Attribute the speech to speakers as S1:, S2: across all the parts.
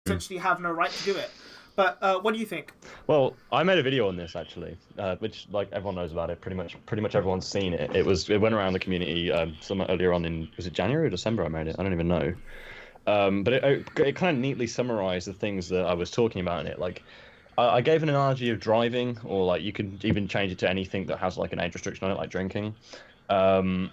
S1: essentially have no right to do it. But what do you think?
S2: Well, I made a video on this actually, which like everyone knows about it. Pretty much everyone's seen it. It went around the community some earlier on in, was it January or December? I made it. I don't even know. But it kind of neatly summarized the things that I was talking about in it. Like I gave an analogy of driving, or like you can even change it to anything that has like an age restriction on it, like drinking. Um,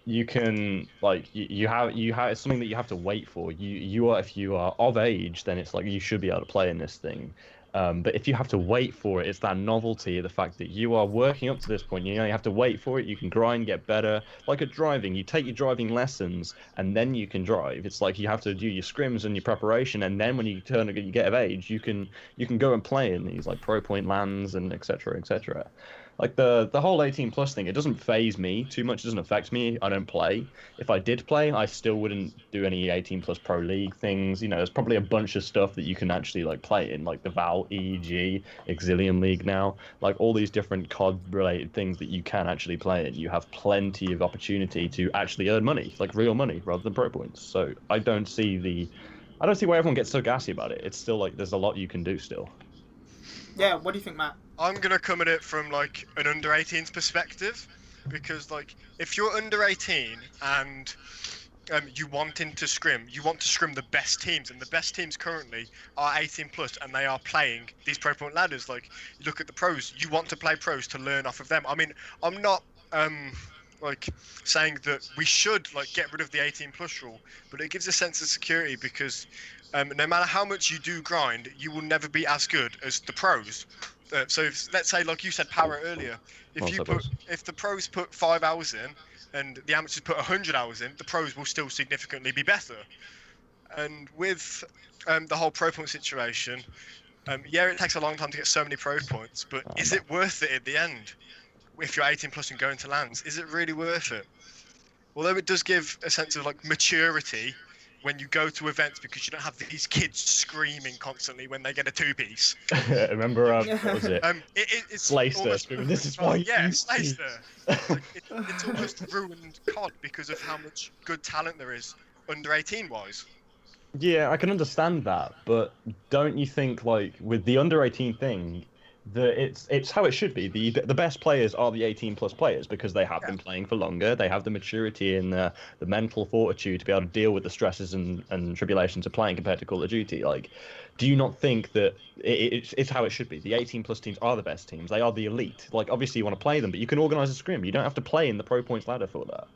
S2: you can like you have it's something that you have to wait for. You are, if you are of age, then it's like you should be able to play in this thing. But if you have to wait for it, it's that novelty, the fact that you are working up to this point. You know, you have to wait for it. You can grind, get better. Like at driving, you take your driving lessons, and then you can drive. It's like you have to do your scrims and your preparation, and then when you get of age, you can go and play in these like pro point lands and etc. etc. Like the whole 18 plus thing, it doesn't phase me too much. It doesn't affect me. I don't play. If I did play, I still wouldn't do any 18 plus pro league things. You know, there's probably a bunch of stuff that you can actually like play in, like the Val EEG, Excillium League now, like all these different COD related things that you can actually play in. You have plenty of opportunity to actually earn money, like real money, rather than pro points. So I don't see why everyone gets so gassy about it. It's still like there's a lot you can do still.
S1: Yeah, what do you think, Matt?
S3: I'm gonna come at it from like an under 18s perspective, because like if you're under 18 and you want to scrim the best teams, and the best teams currently are 18 plus, and they are playing these pro point ladders. Like you look at the pros, you want to play pros to learn off of them. I mean, I'm not like saying that we should like get rid of the 18 plus rule, but it gives a sense of security, because no matter how much you do grind, you will never be as good as the pros. So let's say, like you said, Power earlier, if the pros put 5 hours in and the amateurs put 100 hours in, the pros will still significantly be better. And with the whole pro point situation, yeah, it takes a long time to get so many pro points, but is it worth it at the end? If you're 18 plus and going to lands, is it really worth it? Although it does give a sense of like maturity when you go to events, because you don't have these kids screaming constantly when they get a two-piece.
S2: Remember, what was it?
S3: It's
S2: Slayster screaming, "This is why
S3: yeah, Slayster. Like, it's almost ruined COD because of how much good talent there is under 18-wise.
S2: Yeah, I can understand that, but don't you think, like, with the under 18 thing, it's how it should be. The best players are the 18 plus players, because they have been playing for longer. They have the maturity and the mental fortitude to be able to deal with the stresses and tribulations of playing compared to Call of Duty. Like, do you not think that it's how it should be? The 18 plus teams are the best teams. They are the elite. Like, obviously you want to play them, but you can organize a scrim. You don't have to play in the pro points ladder for that.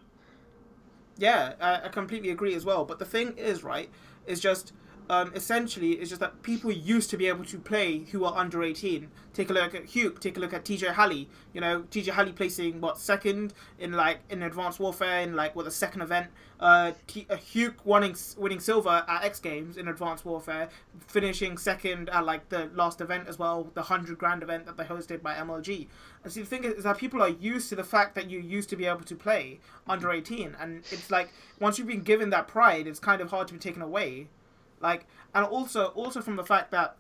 S1: Yeah, I completely agree as well. But the thing is, right, is just essentially it's just that people used to be able to play who are under 18. Take a look at Hugh. Take a look at TJ Halley. You know, TJ Halley placing second in Advanced Warfare in the second event. Hugh winning silver at X Games in Advanced Warfare, finishing second at the last event as well, the 100 grand event that they hosted by MLG. And see, the thing is that people are used to the fact that you used to be able to play under 18, and it's like once you've been given that pride, it's kind of hard to be taken away. And also from the fact that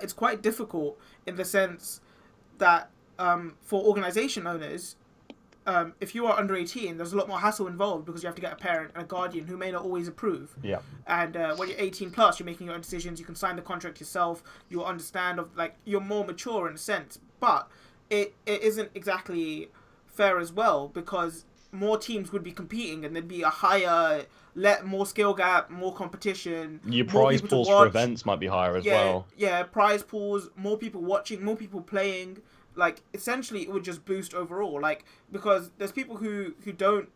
S1: it's quite difficult in the sense that for organization owners, if you are under 18, there's a lot more hassle involved, because you have to get a parent and a guardian who may not always approve.
S2: Yeah.
S1: And when you're 18 plus, you're making your own decisions. You can sign the contract yourself. You'll understand you're more mature in a sense, but it isn't exactly fair as well, because more teams would be competing and there'd be a higher more skill gap, more competition.
S2: Your prize pools for events might be higher as well.
S1: Yeah, prize pools, more people watching, more people playing. Essentially it would just boost overall, because there's people who don't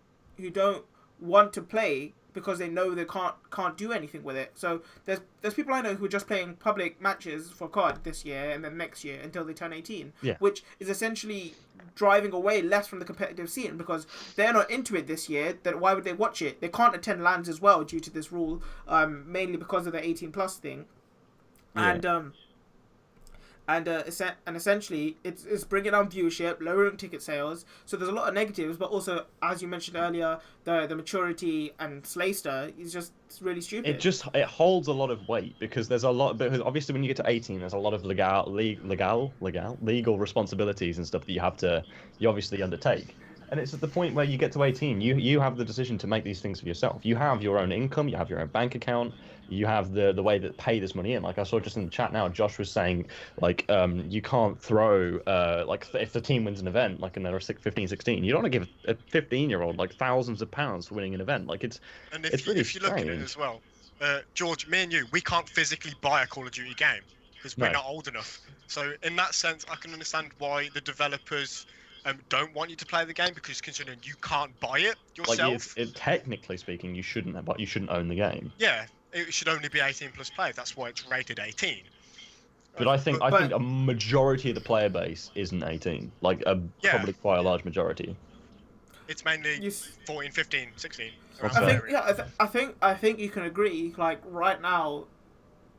S1: want to play because they know they can't do anything with it. So there's people I know who are just playing public matches for COD this year and then next year until they turn 18, which is essentially driving away less from the competitive scene, because they're not into it this year. Then why would they watch it? They can't attend LANs as well due to this rule, mainly because of the 18 plus thing. And essentially it's bringing down viewership, lowering ticket sales. So there's a lot of negatives, but also, as you mentioned earlier, the maturity and Slayster is just really stupid.
S2: It holds a lot of weight, because there's a lot. Because obviously when you get to 18, there's a lot of legal responsibilities and stuff that you obviously undertake. And it's at the point where you get to 18, you have the decision to make these things for yourself. You have your own income, you have your own bank account, you have the way that pay this money in. Like I saw just in the chat now, Josh was saying like you can't throw like if the team wins an event like and they're 15, 16, you don't want to give a 15-year-old like thousands of pounds for winning an event. Like it's really
S3: if you look at it as well, George, me and you, we can't physically buy a Call of Duty game because we're not old enough. So in that sense, I can understand why the developers don't want you to play the game, because considering you can't buy it yourself.
S2: Like technically speaking, you shouldn't own the game.
S3: Yeah, it should only be 18 plus play. That's why it's rated 18.
S2: But I think a majority of the player base isn't 18. Like probably quite a large majority.
S3: It's mainly 14, 15, 16.
S1: I think you can agree. Like right now,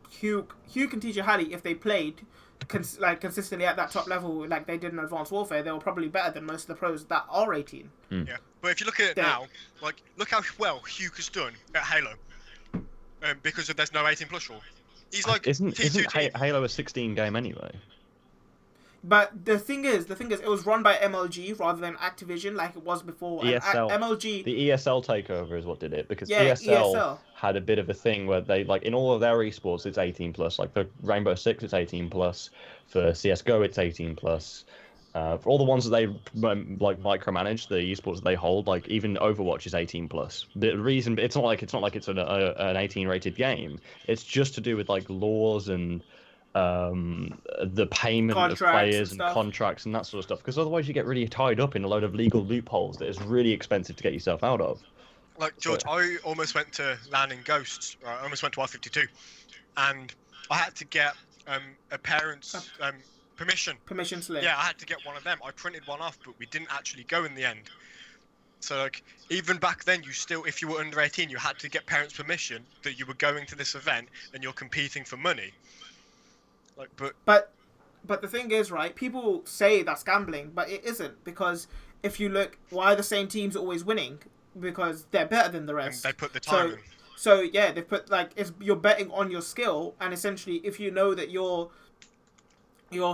S1: Hugh and TJ Halley, if they played consistently at that top level like they did in Advanced Warfare, they were probably better than most of the pros that are 18.
S3: Yeah, but if you look at it now, like look how well Hugh has done at Halo, because there's no 18 plus rule. He's like
S2: isn't Halo a 16 game anyway?
S1: But the thing is, it was run by MLG rather than Activision like it was before.
S2: ESL.
S1: MLG.
S2: The ESL takeover is what did it, because ESL had a bit of a thing where they like in all of their esports it's 18 plus. Like for Rainbow Six it's 18 plus. For CS:GO it's 18 plus. For all the ones that they like micromanage, the esports that they hold, like even Overwatch is 18 plus. The reason it's not like it's an 18 rated game. It's just to do with like laws and the payment
S1: contracts
S2: of players and
S1: stuff.
S2: contracts and that sort of stuff, because otherwise you get really tied up in a load of legal loopholes that is really expensive to get yourself out of.
S3: Like George, I almost went to LAN in Ghosts. Right? I almost went to R52, and I had to get a parent's permission
S1: slip.
S3: Yeah, I had to get one of them. I printed one off, but we didn't actually go in the end. So like even back then, you still, if you were under 18, you had to get parents' permission that you were going to this event and you're competing for money. Like,
S1: but the thing is, right? People say that's gambling, but it isn't, because if you look, why are the same teams always winning? Because they're better than the rest.
S3: And they put the time in.
S1: So yeah, they put you're betting on your skill, and essentially, if you know that your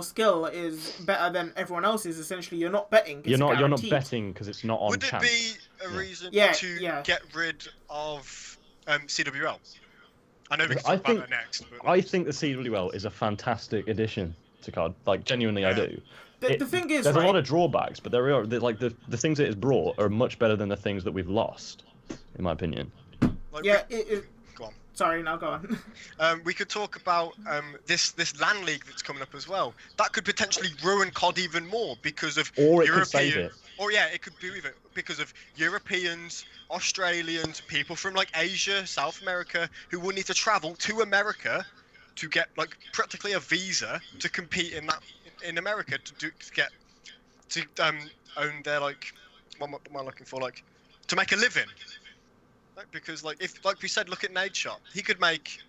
S1: skill is better than everyone else's, essentially you're not betting.
S2: You're not betting because it's not on
S3: Would
S2: chance.
S3: Would it be a reason to get rid of CWL? I know we can talk about that next. But
S2: I think the CWL is a fantastic addition to COD. Like genuinely, I do.
S1: The thing is,
S2: there's a lot of drawbacks, but there are like the things it has brought are much better than the things that we've lost, in my opinion.
S3: Like go on.
S1: Sorry, now go on.
S3: We could talk about this LAN league that's coming up as well. That could potentially ruin COD even more because of
S2: could save it.
S3: Or yeah, it could be with it because of Europeans, Australians, people from like Asia, South America, who will need to travel to America to get like practically a visa to compete in America to own their like what am I looking for, like to make a living. Like, because like if like we said, look at Nadeshot, he could make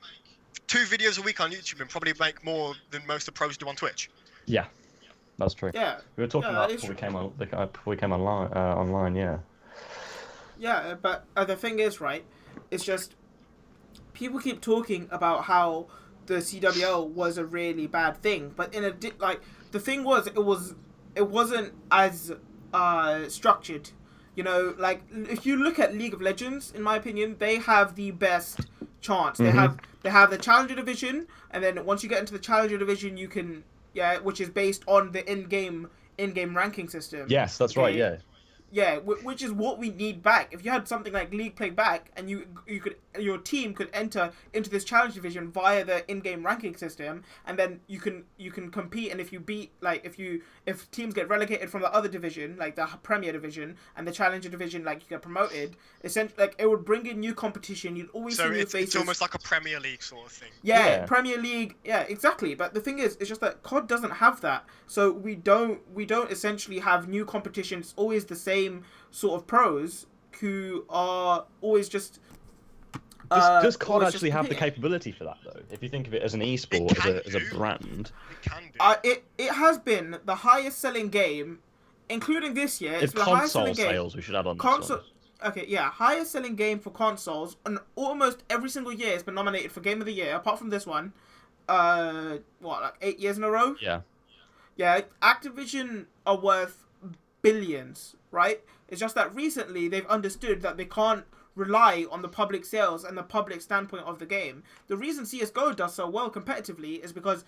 S3: 2 videos a week on YouTube and probably make more than most of the pros do on Twitch.
S2: Yeah. That's true.
S1: Yeah.
S2: We were talking about before we came online, yeah.
S1: Yeah, but the thing is, right, it's just people keep talking about how the CWL was a really bad thing, but the thing was it wasn't as structured. You know, like if you look at League of Legends, in my opinion, they have the best chance.
S2: Mm-hmm.
S1: They have the Challenger Division, and then once you get into the Challenger Division, you can which is based on the in-game ranking system.
S2: Yes, that's right. Yeah.
S1: Yeah, which is what we need back. If you had something like League played back, and your team could enter into this challenge division via the in-game ranking system, and then you can compete. And if you beat if teams get relegated from the other division, like the Premier Division and the Challenger Division, like you get promoted, essentially like it would bring in new competition. You'd always see new faces.
S3: It's almost like a Premier League sort of thing.
S1: Yeah, Premier League. Yeah, exactly. But the thing is, it's just that COD doesn't have that. So we don't essentially have new competition. It's always the same sort of pros who are always just.
S2: Does COD actually have the capability for that though? If you think of it as an esport, as a brand,
S3: it can do.
S1: It has been the highest selling game, including this year.
S2: It's
S1: the highest
S2: console
S1: selling game.
S2: sales. We should add on
S1: Console.
S2: this
S1: Okay, yeah, highest selling game for consoles, and almost every single year it's been nominated for Game of the Year, apart from this one. Like 8 years in a row?
S2: Yeah.
S1: Yeah, Activision are worth billions, right? It's just that recently they've understood that they can't rely on the public sales and the public standpoint of the game. The reason CSGO does so well competitively is because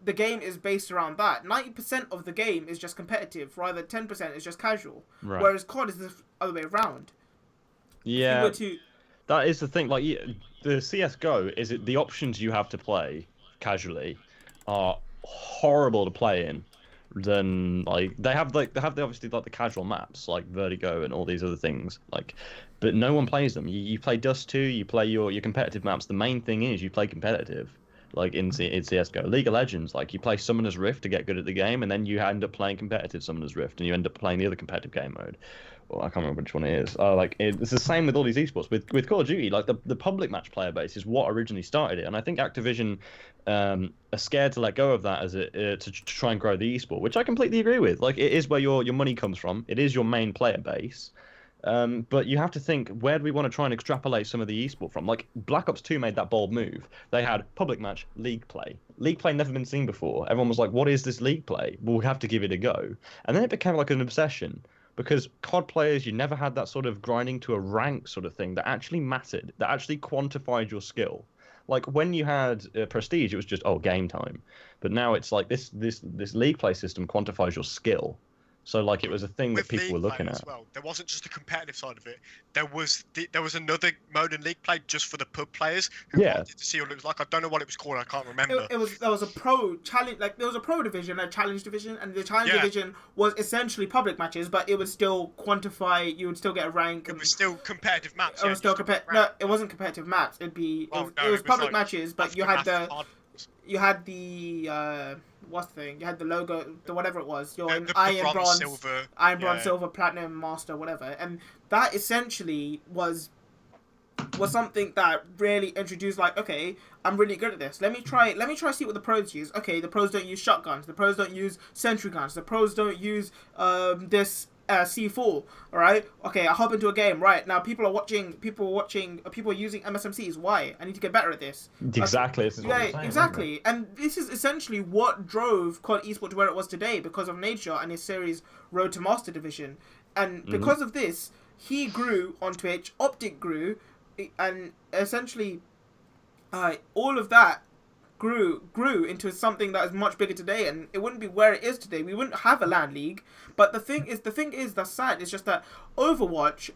S1: the game is based around that. 90% of the game is just competitive, rather 10% is just casual.
S2: Right.
S1: Whereas COD is the other way around.
S2: Yeah.
S1: If you were to,
S2: That is the thing. Like the CS:GO is it the options you have to play casually are horrible to play in. Then like they have obviously like the casual maps like Vertigo and all these other things like, but no one plays them. You play Dust 2, you play your competitive maps. The main thing is you play competitive. Like in CS:GO, League of Legends, like you play Summoner's Rift to get good at the game, and then you end up playing competitive Summoner's Rift, and you end up playing the other competitive game mode. Well, I can't remember which one it is. It's the same with all these esports. With Call of Duty, like the public match player base is what originally started it, and I think Activision are scared to let go of that as to try and grow the esport, which I completely agree with. Like it is where your money comes from. It is your main player base. But you have to think, where do we want to try and extrapolate some of the esport from? Like Black Ops 2 made that bold move. They had public match, league play. League play never been seen before. Everyone was like, what is this league play? Well, we have to give it a go. And then it became like an obsession. Because COD players, you never had that sort of grinding to a rank sort of thing that actually mattered, that actually quantified your skill. Like when you had Prestige, it was just, game time. But now it's like this league play system quantifies your skill. So like it was a thing that people were looking at.
S3: As well. There wasn't just the competitive side of it. There was another mode in league play just for the pub players who wanted to see what it was like. I don't know what it was called. I can't remember.
S1: there was a pro challenge, like there was a pro division, a challenge division, and the challenge division was essentially public matches, but it would still quantify. You would still get a rank.
S3: It was still competitive maps.
S1: It was still competitive. No, it wasn't competitive maps. It was public like, matches, but you had the what's the thing? You had the logo, the whatever it was. You're in iron, bronze, silver, platinum, master, whatever. And that essentially was something that really introduced like, okay, I'm really good at this. Let me try see what the pros use. Okay, the pros don't use shotguns. The pros don't use sentry guns. The pros don't use this C4. All right. Okay, I hop into a game. Right now, people are using MSMCs. Why? I need to get better at this.
S2: Exactly. This is what I'm saying,
S1: exactly. And this is essentially what drove COD Esport to where it was today because of Nature and his series Road to Master Division. And because of this, he grew on Twitch. Optic grew, and essentially, all of that grew into something that is much bigger today, and it wouldn't be where it is today. We wouldn't have a LAN league. But the thing is that's sad. It's just that Overwatch,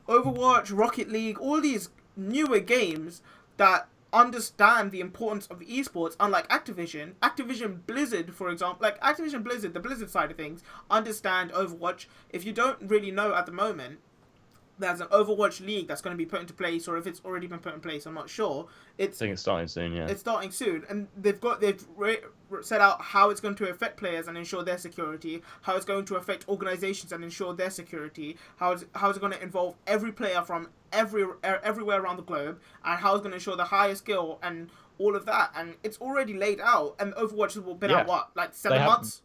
S1: Rocket League, all these newer games that understand the importance of esports, unlike Activision Blizzard, for example, like Activision Blizzard, the Blizzard side of things, understand Overwatch. If you don't really know at the moment, there's an Overwatch League that's going to be put into place, or if it's already been put in place, I'm not sure.
S2: I think it's starting soon, yeah.
S1: It's starting soon, and they've set out how it's going to affect players and ensure their security, how it's going to affect organizations and ensure their security, how it's going to involve every player from everywhere around the globe, and how it's going to ensure the highest skill and all of that. And it's already laid out, and Overwatch has been out, what, like 7 months?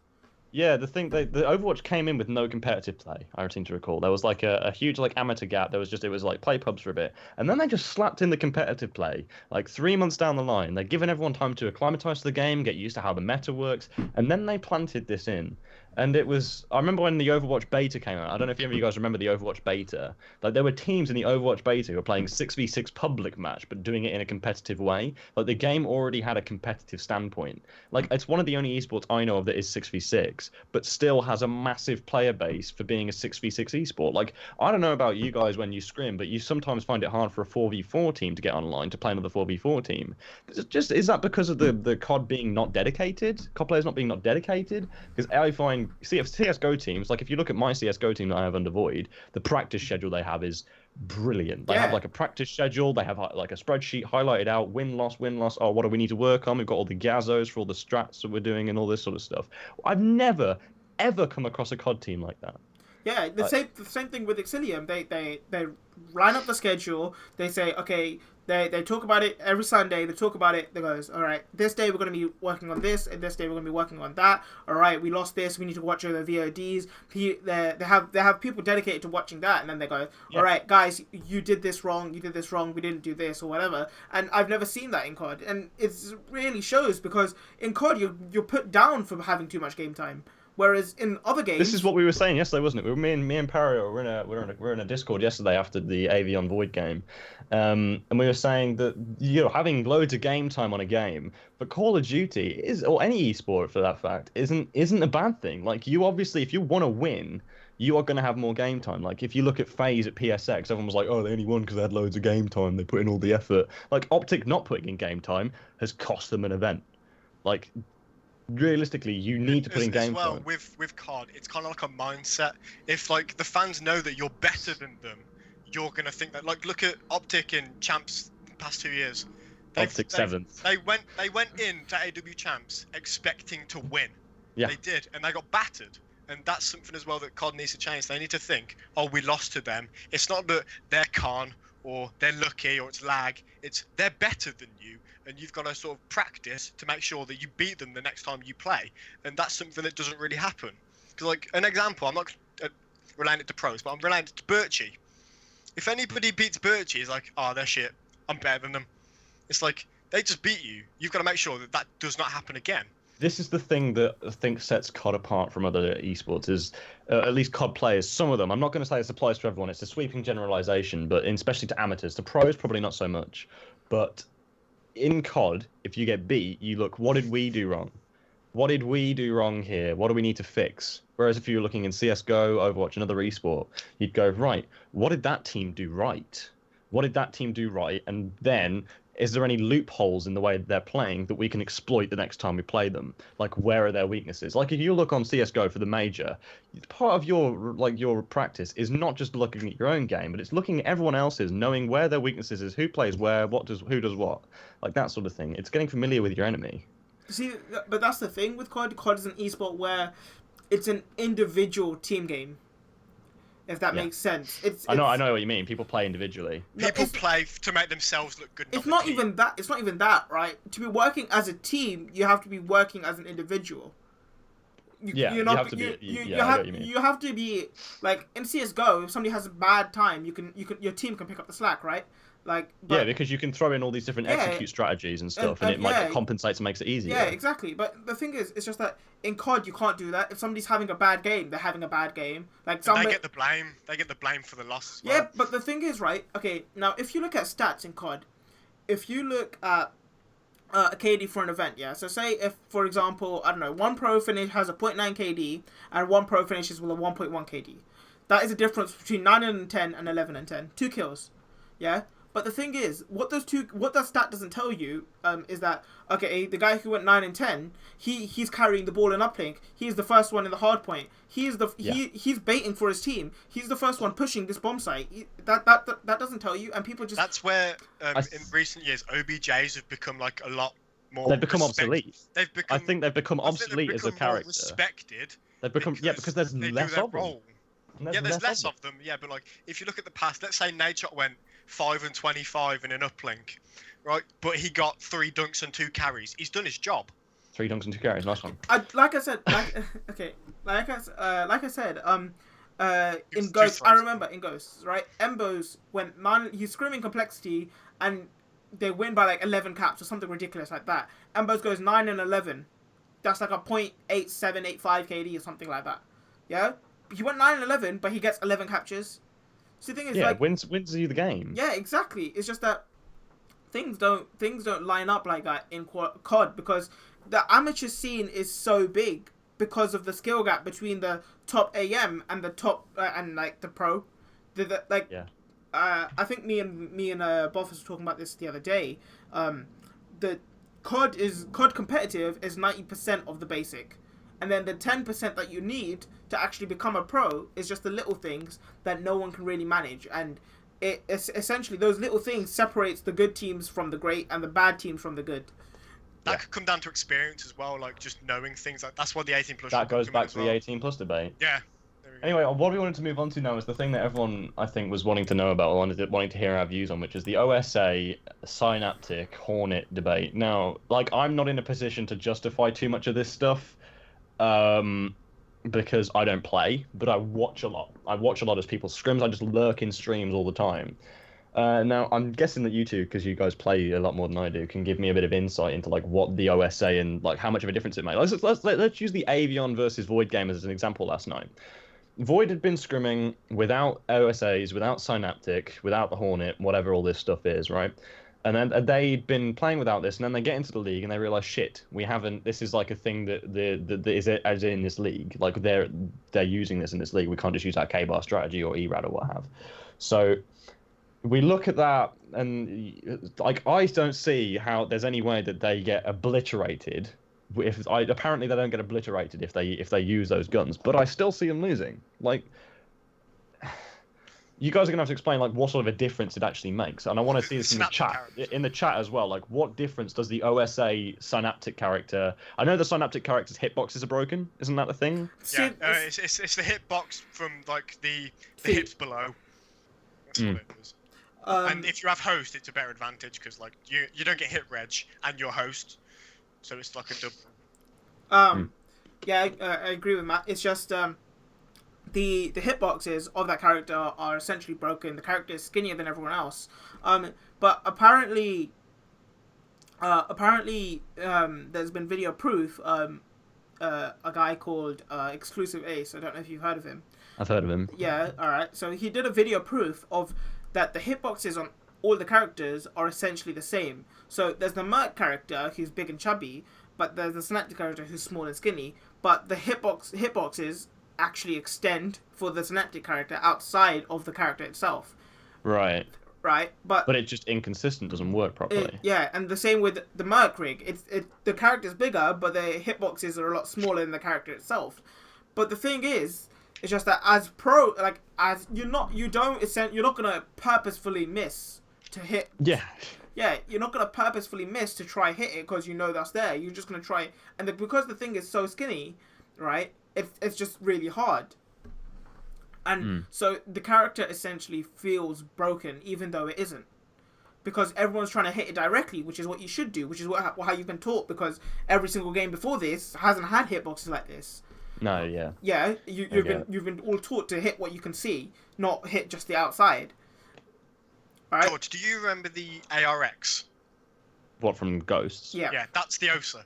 S2: Yeah, the Overwatch came in with no competitive play, I seem to recall. There was like a huge like amateur gap. It was like play pubs for a bit. And then they just slapped in the competitive play. Like 3 months down the line, they're giving everyone time to acclimatize to the game, get used to how the meta works, and then they planted this in. And I remember when the Overwatch beta came out. I don't know if any of you guys remember the Overwatch beta. Like there were teams in the Overwatch beta who were playing 6v6 public match, but doing it in a competitive way. Like the game already had a competitive standpoint. Like it's one of the only esports I know of that is 6v6, but still has a massive player base for being a 6v6 esport. Like I don't know about you guys when you scrim, but you sometimes find it hard for a 4v4 team to get online to play another 4v4 team. Is that because of the COD being not dedicated? COD players not being dedicated? Because I find CSGO teams, like if you look at my CSGO team that I have under Void, the practice schedule they have is brilliant. They have like a practice schedule, they have like a spreadsheet highlighted out, win loss. Oh, what do we need to work on? We've got all the gazos for all the strats that we're doing and all this sort of stuff. I've never ever come across a COD team like that.
S1: Yeah, the same thing with Excillium. They line up the schedule. They say, okay, they talk about it every Sunday. They talk about it. They goes, all right, this day we're going to be working on this, and this day we're going to be working on that. All right, we lost this. We need to watch the VODs. They have people dedicated to watching that, and then they go, all right, guys, you did this wrong. You did this wrong. We didn't do this or whatever. And I've never seen that in COD, and it really shows because in COD you're put down for having too much game time. Whereas in other games,
S2: This is what we were saying yesterday, wasn't it? Me and Pario were in a Discord yesterday after the Avion Void game, and we were saying that you're having loads of game time on a game, but Call of Duty is, or any esport for that fact, isn't a bad thing. Like, you obviously, if you want to win, you are going to have more game time. Like, if you look at FaZe at PSX, everyone was like, oh, they only won because they had loads of game time. They put in all the effort. Like, Optic not putting in game time has cost them an event. Like, realistically, you need to put in game
S3: as well
S2: time.
S3: with COD. It's kind of like a mindset. If like the fans know that you're better than them, you're gonna think that. Like, look at Optic in Champs the past 2 years.
S2: Optic 7th.
S3: They went in to AW Champs expecting to win.
S2: Yeah.
S3: They did, and they got battered. And that's something as well that COD needs to change. They need to think, oh, we lost to them. It's not that they're con or they're lucky or it's lag. It's they're better than you, and you've got to sort of practice to make sure that you beat them the next time you play. And that's something that doesn't really happen. Because, like, an example, I'm not relating it to pros, but I'm relating it to Birchie. If anybody beats Birchie, it's like, oh, they're shit. I'm better than them. It's like, they just beat you. You've got to make sure that that does not happen again.
S2: This is the thing that I think sets COD apart from other esports, is at least COD players, some of them, I'm not going to say this applies to everyone, it's a sweeping generalization, but especially to amateurs. To pros, probably not so much. But in COD, if you get beat, you look, what did we do wrong? What did we do wrong here? What do we need to fix? Whereas if you're looking in CSGO, Overwatch, another esport, you'd go, right, what did that team do right? What did that team do right? And then, is there any loopholes in the way they're playing that we can exploit the next time we play them? Like, where are their weaknesses? Like, if you look on CSGO for the major, part of your practice is not just looking at your own game, but it's looking at everyone else's, knowing where their weaknesses is, who plays where, who does what, like that sort of thing. It's getting familiar with your enemy.
S1: See, but that's the thing with COD. COD is an esport where it's an individual team game. If that makes sense. I
S2: know what you mean. People play individually.
S3: People play to make themselves look good.
S1: It's not even that. It's not even that, right? To be working as a team, you have to be working as an individual. You have to be like in CS:GO. If somebody has a bad time, your team can pick up the slack, right? Like,
S2: because you can throw in all these different execute strategies and stuff, and it compensates and makes it easier.
S1: Yeah, exactly. But the thing is, it's just that in COD you can't do that. If somebody's having a bad game, they're having a bad game. Like,
S3: they get the blame. They get the blame for the loss. Well.
S1: Yeah, but the thing is, right? Okay, now if you look at stats in COD, if you look at a KD for an event, yeah. So say if, for example, I don't know, one pro finish has a 0.9 KD and one pro finishes with a 1.1 KD. That is a difference between 9 and 10 and 11 and 10. 2 kills, yeah. But the thing is, what that stat doesn't tell you is that, okay, the guy who went 9 and 10, he's carrying the ball in uplink. He's the first one in the hard point. He's baiting for his team. He's the first one pushing this bomb site. That doesn't tell you, and people just.
S3: That's where in recent years OBJs have become like a lot more.
S2: They've become obsolete.
S3: I think
S2: they've become obsolete as a character.
S3: Respected.
S2: They've become because there's less of them.
S3: There's less of them. Yeah, but like if you look at the past, let's say Nadeshot went 5 and 25 in an uplink, right? But he got 3 dunks and 2 carries. He's done his job.
S2: 3 dunks and 2 carries, nice one.
S1: Like I said, in Ghosts, I remember in Ghosts, right? Embos went 9. He's screaming complexity, and they win by like 11 caps or something ridiculous like that. Embos goes 9 and 11. That's like a 0.8785 KD or something like that. Yeah, he went 9 and 11, but he gets 11 captures. So the thing is,
S2: wins you the game.
S1: Yeah, exactly. It's just that things don't line up like that in COD because the amateur scene is so big because of the skill gap between the top AM and the top and like the pro. I think me and Boffers were talking about this the other day. The COD competitive is 90% of the basic. And then the 10% that you need to actually become a pro is just the little things that no one can really manage. And it's essentially those little things separates the good teams from the great and the bad teams from the good.
S3: That could come down to experience as well, like just knowing things. Like that's what the 18+.
S2: That goes back to the 18+ debate.
S3: Yeah.
S2: Anyway, what we wanted to move on to now is the thing that everyone, I think, was wanting to know about, or wanting to hear our views on, which is the OSA Synaptic Hornet debate. Now, like, I'm not in a position to justify too much of this stuff. Because I don't play, but I watch a lot. I watch a lot of people's scrims. I just lurk in streams all the time. Now, I'm guessing that you two, because you guys play a lot more than I do, can give me a bit of insight into like what the OSA and like how much of a difference it made. Let's use the Avion versus Void game as an example last night. Void had been scrimming without OSAs, without Synaptic, without the Hornet, whatever all this stuff is, right? And then they'd been playing without this, and then they get into the league and they realize, shit, we haven't. This is like a thing that is as in this league. Like they're using this in this league. We can't just use our K-bar strategy or ERAD or what have. So we look at that, and like I don't see how there's any way that they get obliterated. Apparently they don't get obliterated if they use those guns, but I still see them losing. Like, you guys are gonna have to explain like what sort of a difference it actually makes, and I want to see this in the chat as well. Like, what difference does the OSA Synaptic character? I know the Synaptic character's hitboxes are broken, isn't that the thing?
S3: Yeah, it's the hitbox from like the hips below. That's what it is. And if you have host, it's a better advantage because like you don't get hit reg and you're host, so it's like a double.
S1: Yeah, I agree with Matt. It's just the hitboxes of that character are essentially broken. The character is skinnier than everyone else. But apparently, there's been video proof. A guy called Exclusive Ace. I don't know if you've heard of him.
S2: I've heard of him.
S1: Yeah. All right. So he did a video proof of that the hitboxes on all the characters are essentially the same. So there's the Merc character who's big and chubby, but there's the Synaptic character who's small and skinny. But the hitboxes actually extend for the Synaptic character outside of the character itself.
S2: Right.
S1: Right. But
S2: it's just inconsistent, doesn't work properly.
S1: Yeah, and the same with the Merc rig. The character's bigger, but the hitboxes are a lot smaller than the character itself. But the thing is, it's just that you're not gonna purposefully miss to hit.
S2: Yeah.
S1: Yeah, you're not gonna purposefully miss to try hit it because you know that's there. You're just gonna try, and because the thing is so skinny, right? It's just really hard. And so the character essentially feels broken, even though it isn't, because everyone's trying to hit it directly, which is what you should do, which is how you've been taught. Because every single game before this hasn't had hitboxes like this.
S2: No, yeah.
S1: Yeah, you've been all taught to hit what you can see, not hit just the outside. Right?
S3: George, do you remember the ARX?
S2: What, from Ghosts?
S1: Yeah.
S3: Yeah, that's the OSA.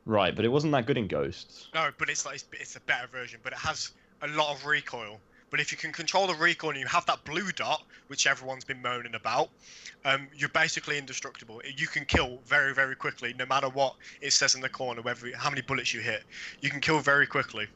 S2: Right, but it wasn't that good in Ghosts.
S3: No, but it's a better version, but it has a lot of recoil. But if you can control the recoil and you have that blue dot, which everyone's been moaning about, you're basically indestructible. You can kill very, very quickly, no matter what it says in the corner, how many bullets you hit. You can kill very quickly.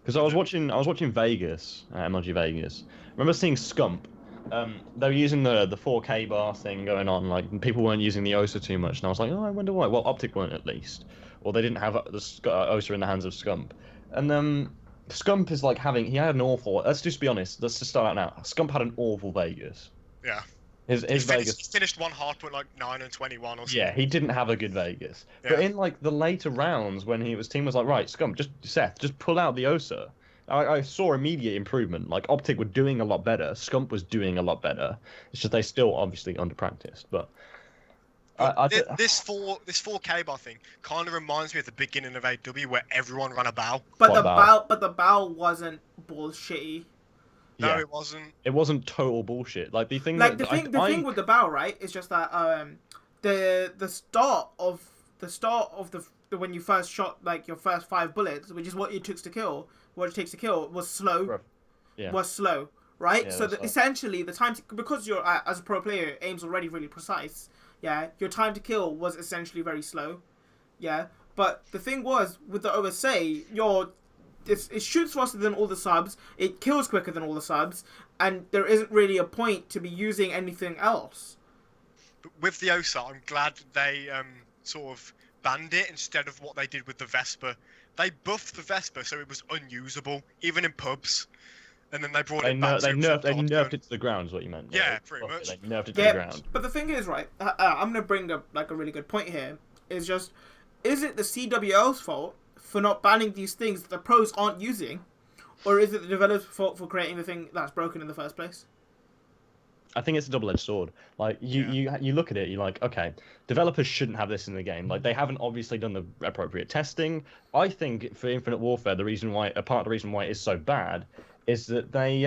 S2: Because I was watching Vegas, MLG Vegas. I remember seeing Scump. They were using the 4K bar thing going on. Like, people weren't using the OSA too much, and I was like, oh, I wonder why. Well, Optic weren't, at least, or they didn't have the OSA in the hands of Scump. And Scump is like he had an awful. Let's just be honest. Let's just start out now. Scump had an awful Vegas.
S3: Yeah.
S2: His Vegas.
S3: He finished one hardpoint like 9-21 or something.
S2: Yeah, he didn't have a good Vegas.
S3: Yeah.
S2: But in like the later rounds, when team was like, right, Scump, just pull out the OSA. I saw immediate improvement. Like, Optic were doing a lot better. Scump was doing a lot better. It's just they still obviously under practiced. But
S3: this 4K bar thing kind of reminds me of the beginning of AW where everyone ran a bow.
S1: But the bow wasn't bullshitty.
S3: No,
S2: yeah.
S3: it wasn't.
S2: It wasn't total bullshit. Like the thing.
S1: Like the thing with the bow, right? Is just that the start of the when you first shot like your first 5 bullets, which is what it takes to kill, was slow.
S2: Yeah.
S1: Was slow, right?
S2: Yeah,
S1: so essentially the time because you're as a pro player, aim's already really precise. Yeah, your time to kill was essentially very slow. Yeah, but the thing was with the OSA, it shoots faster than all the subs, it kills quicker than all the subs, and there isn't really a point to be using anything else.
S3: But with the OSA, I'm glad they sort of banned it instead of what they did with the Vesper. They buffed the Vesper so it was unusable, even in pubs. And then they brought it back.
S2: They nerfed it to the ground, is what you meant.
S3: Yeah, pretty much.
S2: They nerfed it to the ground.
S1: But the thing is, right, I'm going to bring up like a really good point here. Is it the CWL's fault for not banning these things that the pros aren't using? Or is it the developer's fault for creating the thing that's broken in the first place?
S2: I think it's a double-edged sword. Like, you look at it, you're like, okay, developers shouldn't have this in the game. Like, they haven't obviously done the appropriate testing. I think for Infinite Warfare, part of the reason why it is so bad is that they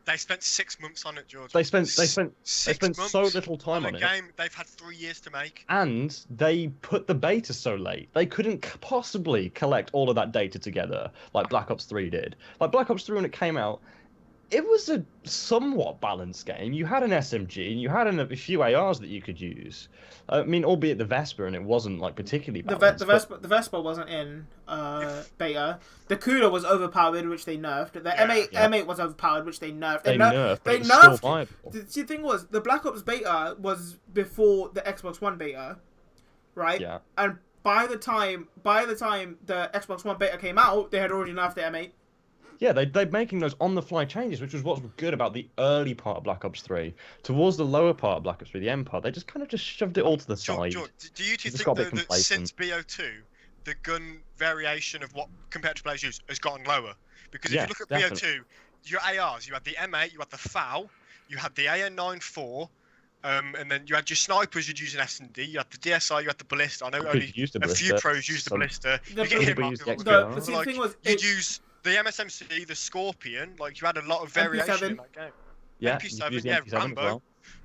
S3: They spent 6 months on it, George.
S2: They spent
S3: 6 months
S2: so little time on
S3: a
S2: it.
S3: game they've had 3 years to make.
S2: And they put the beta so late. They couldn't possibly collect all of that data together like Black Ops 3 did. Like Black Ops 3 when it came out, it was a somewhat balanced game. You had an SMG and you had a few ARs that you could use. I mean, albeit the Vesper, and it wasn't like particularly balanced.
S1: The Vesper wasn't in beta. The Cuda was overpowered, which they nerfed. The M8 was overpowered, which they nerfed.
S2: They nerfed. But
S1: They
S2: it was still
S1: nerfed.
S2: viable.
S1: The thing was, the Black Ops beta was before the Xbox One beta, right?
S2: Yeah.
S1: And by the time the Xbox One beta came out, they had already nerfed the M8.
S2: Yeah, they're making those on-the-fly changes, which was what's good about the early part of Black Ops 3. Towards the lower part of Black Ops 3, the end part, they just kind of just shoved it all to the side.
S3: George, do you two
S2: Just
S3: think
S2: got a bit
S3: that since
S2: complacent.
S3: BO2, the gun variation of what competitive players use has gotten lower? Because if
S2: Yeah,
S3: you look at
S2: definitely.
S3: BO2, your ARs, you had the M8, you had the FAL, you had the AN94, and then you had your snipers you'd use an S&D, you had the DSI, you had the ballista. I know only
S2: use the
S3: a few
S2: ballista.
S3: pros use the ballista.
S1: The-
S3: You get hit
S2: people
S3: markers
S2: use the
S3: all the
S2: XPR.
S3: time.
S1: The
S3: So, like,
S1: thing was,
S3: you'd use the MSMC, the Scorpion, like you had a lot of variation
S1: MP7.
S3: in that game.
S2: Yeah,
S3: MP7,
S2: you could use the
S3: yeah,
S2: MP7 as
S3: Rambo.
S2: well.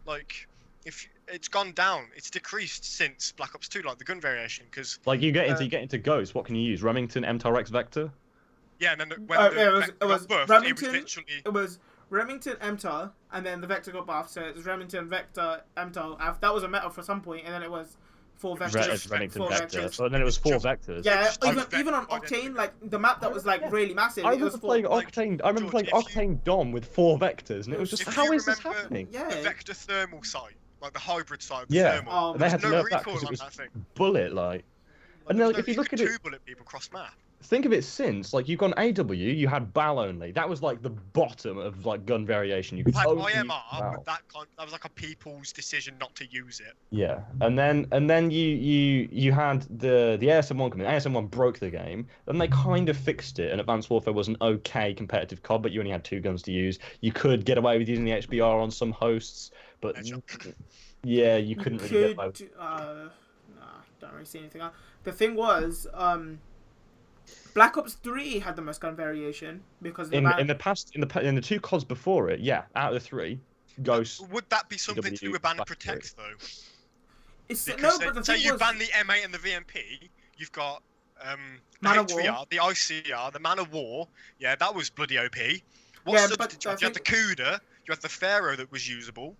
S3: Like, if it's gone down, it's decreased since Black Ops 2, like the gun variation, because
S2: Like you get into Ghost, what can you use? Remington, MTAR-X Vector?
S3: yeah, and then when
S1: it was
S3: Vector got buffed,
S1: Remington.
S3: literally
S1: It was Remington MTAR, and then the Vector got buffed, so it was Remington Vector MTAR. That was a meta for some point, and then it was 4 vectors.
S2: Remington
S1: four
S2: Vector.
S1: vectors.
S2: So then it was 4 vectors.
S1: Yeah,
S3: Just
S1: even on Octane, like the map that was like really massive.
S2: I
S1: it was
S2: remember
S1: 4.
S2: playing
S3: like,
S2: Octane. I remember
S3: George,
S2: playing
S3: if you-
S2: Octane Dom with 4 vectors, and it was just,
S3: If
S2: how
S3: you
S2: is this
S3: remember-
S2: happening?
S1: Yeah.
S3: the Vector thermal sight, like the hybrid side, the
S2: Yeah.
S3: thermal.
S1: Oh,
S2: And they had
S3: There's
S2: to
S3: no
S2: nerf that
S3: recoil
S2: because it
S3: on
S2: was
S3: that thing.
S2: bullet like. And
S3: Like,
S2: then, like, if you look
S3: could
S2: at it,
S3: two-bullet people cross map.
S2: think of it since, like you've gone AW, you had BAL only. That was like the bottom of like gun variation. You could
S3: Like
S2: only use
S3: IMR,
S2: BAL.
S3: but that was like a people's decision not to use it.
S2: Yeah, and then you had the ASM1 coming. ASM1 broke the game. Then they kind of fixed it, and Advanced Warfare was an okay competitive COD, but you only had 2 guns to use. You could get away with using the HBR on some hosts, but yeah, you couldn't really get away with it.
S1: Nah, don't really see anything. The thing was, Black Ops 3 had the most gun variation because
S2: In the 2 CODs before it, yeah, out of the 3, Ghost.
S3: Would that be something to do with ban and
S2: Back
S3: protect though?
S1: It's
S3: Because
S1: no, but the
S3: say
S1: thing
S3: you
S1: was,
S3: ban the M8 and the VMP, you've got the
S1: Man of
S3: HVR,
S1: War.
S3: the ICR, the Man of War. Yeah, that was bloody OP. What
S1: Yeah,
S3: subs
S1: but
S3: did you
S1: I
S3: have? You had the Cuda, you had the Pharaoh that was usable.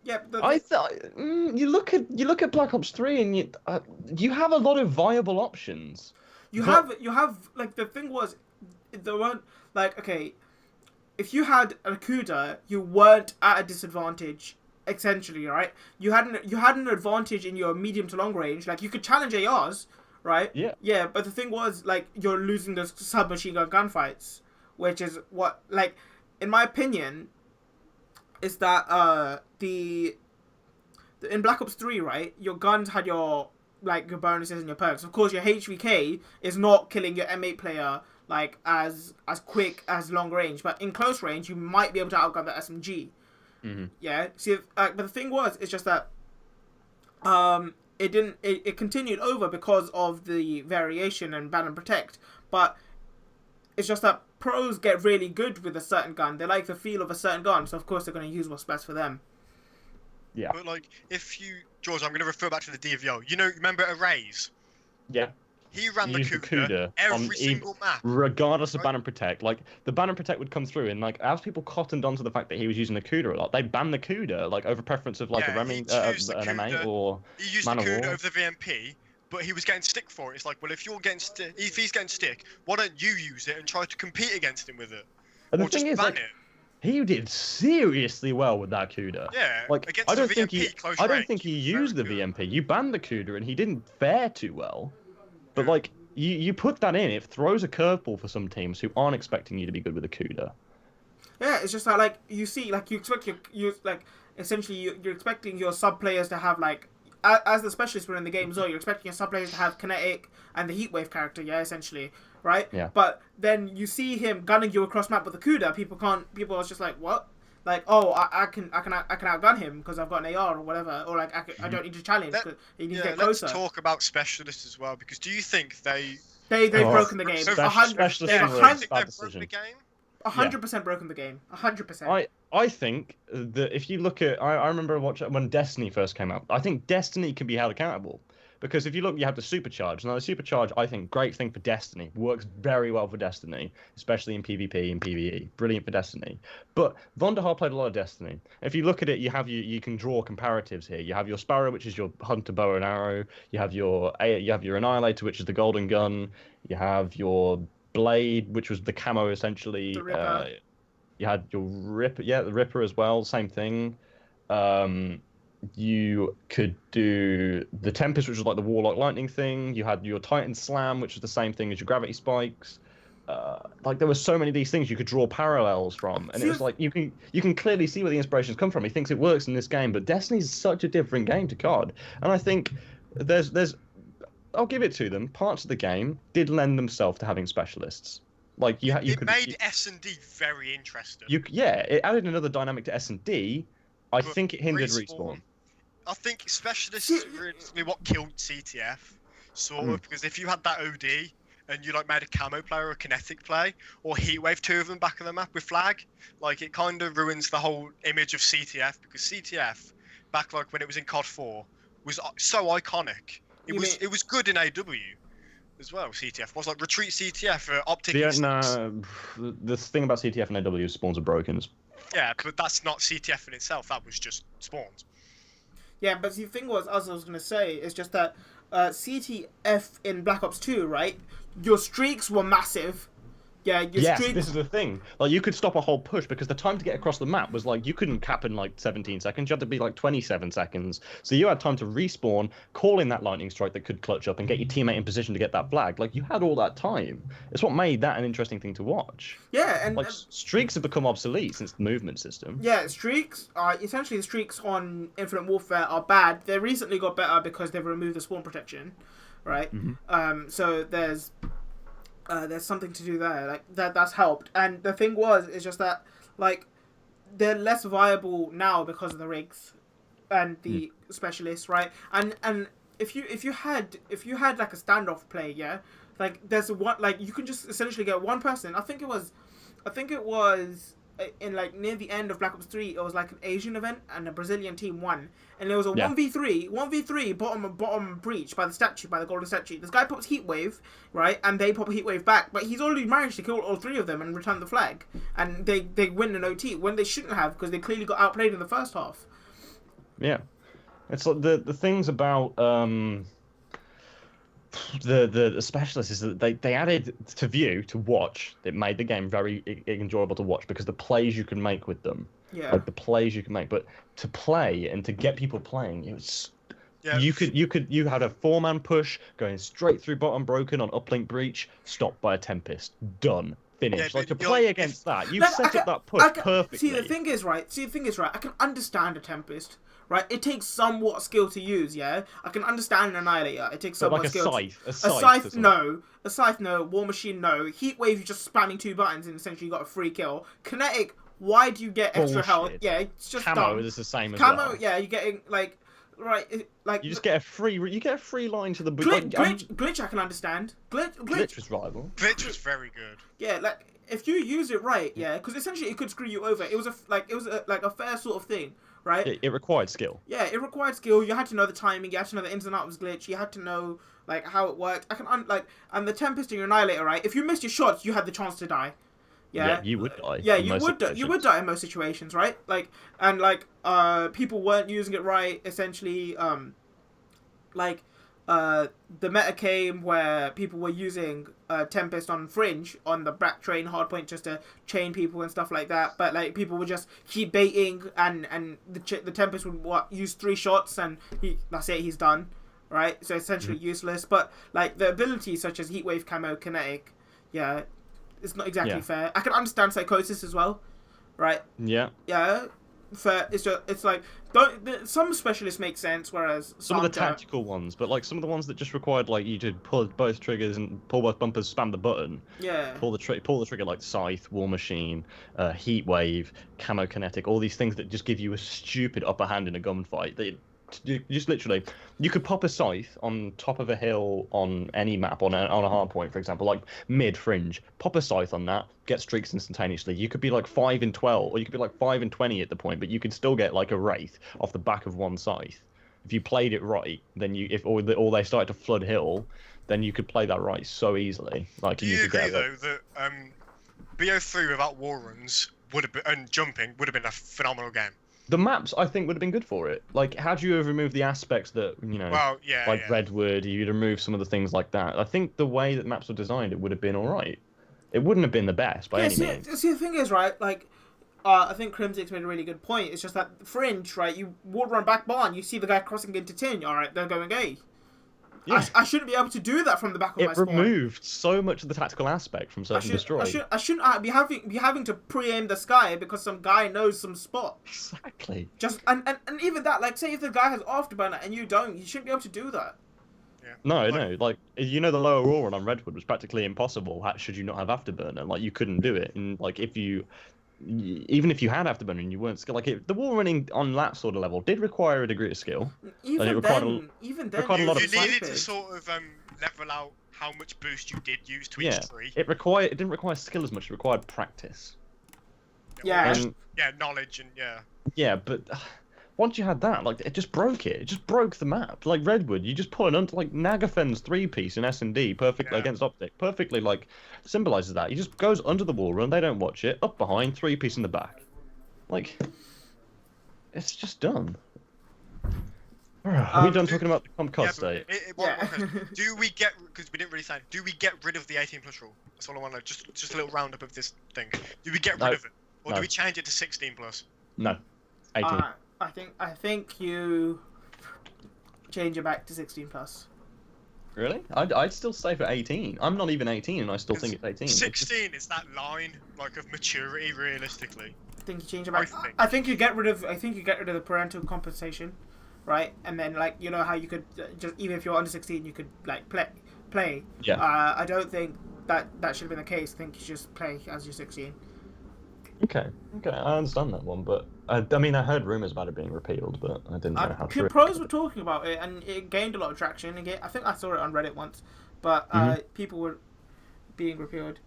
S1: yeah,
S2: I thought you look at Black Ops 3 and you have a lot of viable options.
S1: you have like the thing was, there weren't like okay, if you had a Cuda, you weren't at a disadvantage. Essentially, right? You had an advantage in your medium to long range. Like you could challenge ARs, right?
S2: Yeah.
S1: Yeah, but the thing was like you're losing those submachine gun gunfights, which is what like, in my opinion, is that in Black Ops 3, right? Your guns had your bonuses and your perks. Of course, your HVK is not killing your M8 player like as quick as long range, but in close range you might be able to outgun the SMG.
S2: Mm-hmm.
S1: Yeah. See, but the thing was, it's just that it didn't. It continued over because of the variation and ban and protect. But it's just that pros get really good with a certain gun. They like the feel of a certain gun, so of course they're going to use what's best for them.
S2: Yeah.
S3: But like, George, I'm going to refer back to the DVO. Remember Arrays?
S2: Yeah.
S3: He ran the
S2: Use the
S3: Cuda
S2: Cuda
S3: every
S2: on
S3: single map.
S2: Regardless of
S3: Right.
S2: ban and protect, like the ban and protect would come through, and like as people cottoned onto the fact that he was using the Cuda a lot, they banned the Cuda like over preference of like
S3: Yeah,
S2: a Remy,
S3: he used the
S2: an M8
S3: Cuda.
S2: or
S3: He used
S2: Man
S3: the
S2: of
S3: Cuda
S2: War.
S3: over the VMP, but he was getting stick for it. It's like, well, if he's getting stick, why don't you use it and try to compete against him with it?
S2: And the
S3: Or just
S2: thing is,
S3: ban
S2: like,
S3: it.
S2: he did seriously well with that Cuda.
S3: Yeah,
S2: Like
S3: against
S2: I don't
S3: the
S2: think
S3: VMP
S2: he,
S3: close
S2: I don't
S3: range,
S2: think he
S3: was very
S2: used the
S3: good.
S2: VMP. You banned the Cuda, and he didn't fare too well. But
S3: Yeah.
S2: like you put that in, it throws a curveball for some teams who aren't expecting you to be good with a Cuda.
S1: Yeah, it's just that like you see, like you expect you like essentially you're expecting your sub players to have like as the specialists were in the game as well. You're expecting your sub players to have kinetic and the heatwave character, yeah, essentially, right?
S2: Yeah.
S1: But then you see him gunning you across map with a Cuda. People are just like, what? Like, oh, I can outgun him because I've got an AR or whatever, or like I don't need to challenge because he needs to get
S3: let's
S1: closer.
S3: talk about specialists as well, because do you think
S1: They've
S2: Oh,
S1: broken the game.
S3: special-
S1: 100
S2: specialists
S1: they're
S2: were a
S1: 100
S3: think
S2: bad
S3: they've broken
S2: decision.
S3: the game?
S1: 100% broken the game. 100%.
S2: I think that if you look at, I remember watching when Destiny first came out. I think Destiny can be held accountable because if you look, you have the supercharge. Now the supercharge, I think, great thing for Destiny, works very well for Destiny, especially in PvP and PvE. Brilliant for Destiny. But Vonderhaar played a lot of Destiny. If you look at it, you can draw comparatives here. You have your Sparrow, which is your hunter bow and arrow. You have your Annihilator, which is the golden gun. You have your Blade, which was the camo essentially.
S1: The Ripper.
S2: You had your Ripper, the Ripper as well, same thing. You could do the Tempest, which was like the Warlock Lightning thing. You had your Titan Slam, which was the same thing as your Gravity Spikes. Like there were so many of these things you could draw parallels from, and it was like you can clearly see where the inspirations come from. He thinks it works in this game, but Destiny's such a different game to COD, and I think there's I'll give it to them. Parts of the game did lend themselves to having specialists. Like
S3: it made S&D very interesting.
S2: It added another dynamic to S&D. I think it hindered respawn.
S3: I think specialists is really what killed CTF, sort of, because if you had that OD and you like made a camo play or a kinetic play or heatwave two of them back of the map with flag, like it kind of ruins the whole image of CTF, because CTF back like when it was in COD 4 was so iconic. It was good in AW as well. CTF was like retreat CTF optic.
S2: The thing about CTF and AW is spawns are broken.
S3: Yeah, but that's not CTF in itself. That was just spawns.
S1: Yeah, but the thing was, as I was going to say, is just that CTF in Black Ops 2, right? Your streaks were massive. Yeah, streaks...
S2: this is the thing. Like, you could stop a whole push because the time to get across the map was like, you couldn't cap in like 17 seconds. You had to be like 27 seconds. So you had time to respawn, call in that lightning strike that could clutch up and get your teammate in position to get that flag. Like, you had all that time. It's what made that an interesting thing to watch.
S1: Yeah, and...
S2: Like, streaks have become obsolete since the movement system.
S1: Yeah, streaks are... Essentially, the streaks on Infinite Warfare are bad. They recently got better because they've removed the spawn protection, right? Mm-hmm. So there's something to do there, like that's helped. And the thing is just that like they're less viable now because of the rigs and the specialists, right? And if you had like a standoff play, yeah, like there's one, like you can just essentially get one person. I think it was in like near the end of Black Ops 3, it was like an Asian event and a Brazilian team won, and it was a 1v3 bottom breach by the golden statue. This guy pops heatwave, right, and they pop a heatwave back, but he's already managed to kill all three of them and return the flag, and they win an OT when they shouldn't have, because they clearly got outplayed in the first half.
S2: Yeah, it's like the things about the specialists is that they added to watch. It made the game very enjoyable to watch because the plays you can make with them.
S1: Yeah.
S2: Like the plays you can make, but to play and to get people playing, it was. Yeah. You had a 4-man push going straight through bottom broken on uplink breach, stopped by a Tempest, done. Finished.
S3: Yeah,
S2: like to play against that, you've set up that push perfectly.
S1: See, the thing is right. I can understand a Tempest. Right, it takes somewhat skill to use. Yeah, I can understand an Annihilator. It takes somewhat skill.
S2: A scythe,
S1: no. A scythe, no. War Machine, no. Heatwave, you're just spamming 2 buttons and essentially you got a free kill. Kinetic, why do you get extra health? Yeah, it's just
S2: camo
S1: dumb.
S2: is the same as
S1: Camo,
S2: well.
S1: yeah, you're getting like like
S2: you just get a free line to the
S1: glitch. I can understand. Glitch
S2: was viable.
S3: Glitch was very good.
S1: Yeah, like if you use it right, yeah, because essentially it could screw you over. It was a fair sort of thing. Right?
S2: It required skill.
S1: Yeah, it required skill. You had to know the timing. You had to know the ins and outs of glitch. You had to know like how it worked. And the Tempest and your Annihilator, right? If you missed your shots, you had the chance to die. Yeah,
S2: you would die.
S1: Yeah, you would die in most situations, right? Like, and like people weren't using it right. Essentially, the meta came where people were using Tempest on Fringe on the back train hardpoint just to chain people and stuff like that, but like people would just keep baiting and the Tempest would use 3 shots and that's it, he's done, right? So essentially useless. But like the abilities such as Heatwave, Camo, Kinetic, yeah, it's not exactly fair. I can understand Psychosis as well, right?
S2: Yeah.
S1: Yeah. Fair. It's like some specialists make sense, whereas
S2: some of the tactical ones, but like some of the ones that just required like you to pull both triggers and pull both bumpers, spam the button.
S1: Yeah.
S2: Pull the trigger like Scythe, War Machine, Heatwave, Camo Kinetic, all these things that just give you a stupid upper hand in a gunfight. just literally, you could pop a scythe on top of a hill on any map, on a hard point, for example, like mid fringe. Pop a scythe on that, get streaks instantaneously. You could be like 5 and 12, or you could be like 5 and 20 at the point, but you could still get like a wraith off the back of one scythe. If you played it right, then or they started to flood hill, then you could play that right so easily. Like,
S3: do you agree though that BO3 without wall runs would have been, and jumping would have been a phenomenal game?
S2: The maps, I think, would have been good for it. Like, had you remove the aspects that,
S3: well, yeah,
S2: like Redwood, you'd remove some of the things like that. I think the way that maps were designed, it would have been all right. It wouldn't have been the best by any means.
S1: See, the thing is, right, like, I think Crimsix made a really good point. It's just that fringe, right, you would run back barn, you see the guy crossing into tin, all right, they're going A. Yeah. I shouldn't be able to do that from the back of my spawn.
S2: It removed so much of the tactical aspect from Search and Destroy.
S1: I shouldn't be having to pre-aim the sky because some guy knows some spot.
S2: Exactly.
S1: Just and even that, like, say if the guy has afterburner and you don't, you shouldn't be able to do that.
S3: Yeah.
S2: No, like, the lower wall run on Redwood was practically impossible should you not have afterburner. Like, you couldn't do it, and like even if you had afterburner and you weren't skilled, like the wall running on that sort of level did require a degree of skill.
S1: Even then,
S3: you needed to sort of level out how much boost you did use to each tree.
S2: It didn't require skill as much; it required practice.
S1: Yeah.
S3: Knowledge and
S2: Yeah, but once you had that, like, it just broke it. It just broke the map. Like Redwood, you just put like Nagafen's 3-piece in S&D perfectly against Optic, perfectly like symbolizes that. He just goes under the wall run, they don't watch it, up behind, 3-piece in the back. Like, it's just done. Are we done talking about the comp cost state?
S3: Do we get, because we didn't really say, do we get rid of the 18+ rule? That's all I want to know. Just a little roundup of this thing. Do we get rid of it, or do we change it to 16+?
S2: No, 18.
S1: I think you change it back to 16+.
S2: Really? I'd still say for 18. I'm not even 18, and I still think it's 18.
S3: 16 is that line like of maturity, realistically.
S1: I think you change it back. I think you get rid of. I think you get rid of the parental compensation, right? And then, like, you know how you could just, even if you're under 16, you could like play.
S2: Yeah.
S1: I don't think that should have been the case. I think you just play as you're 16.
S2: Okay, I understand that one, but I mean, I heard rumors about it being repealed, but I didn't know how true.
S1: Pros were talking about it, and it gained a lot of traction. Again, I think I saw it on Reddit once, but people were being repealed.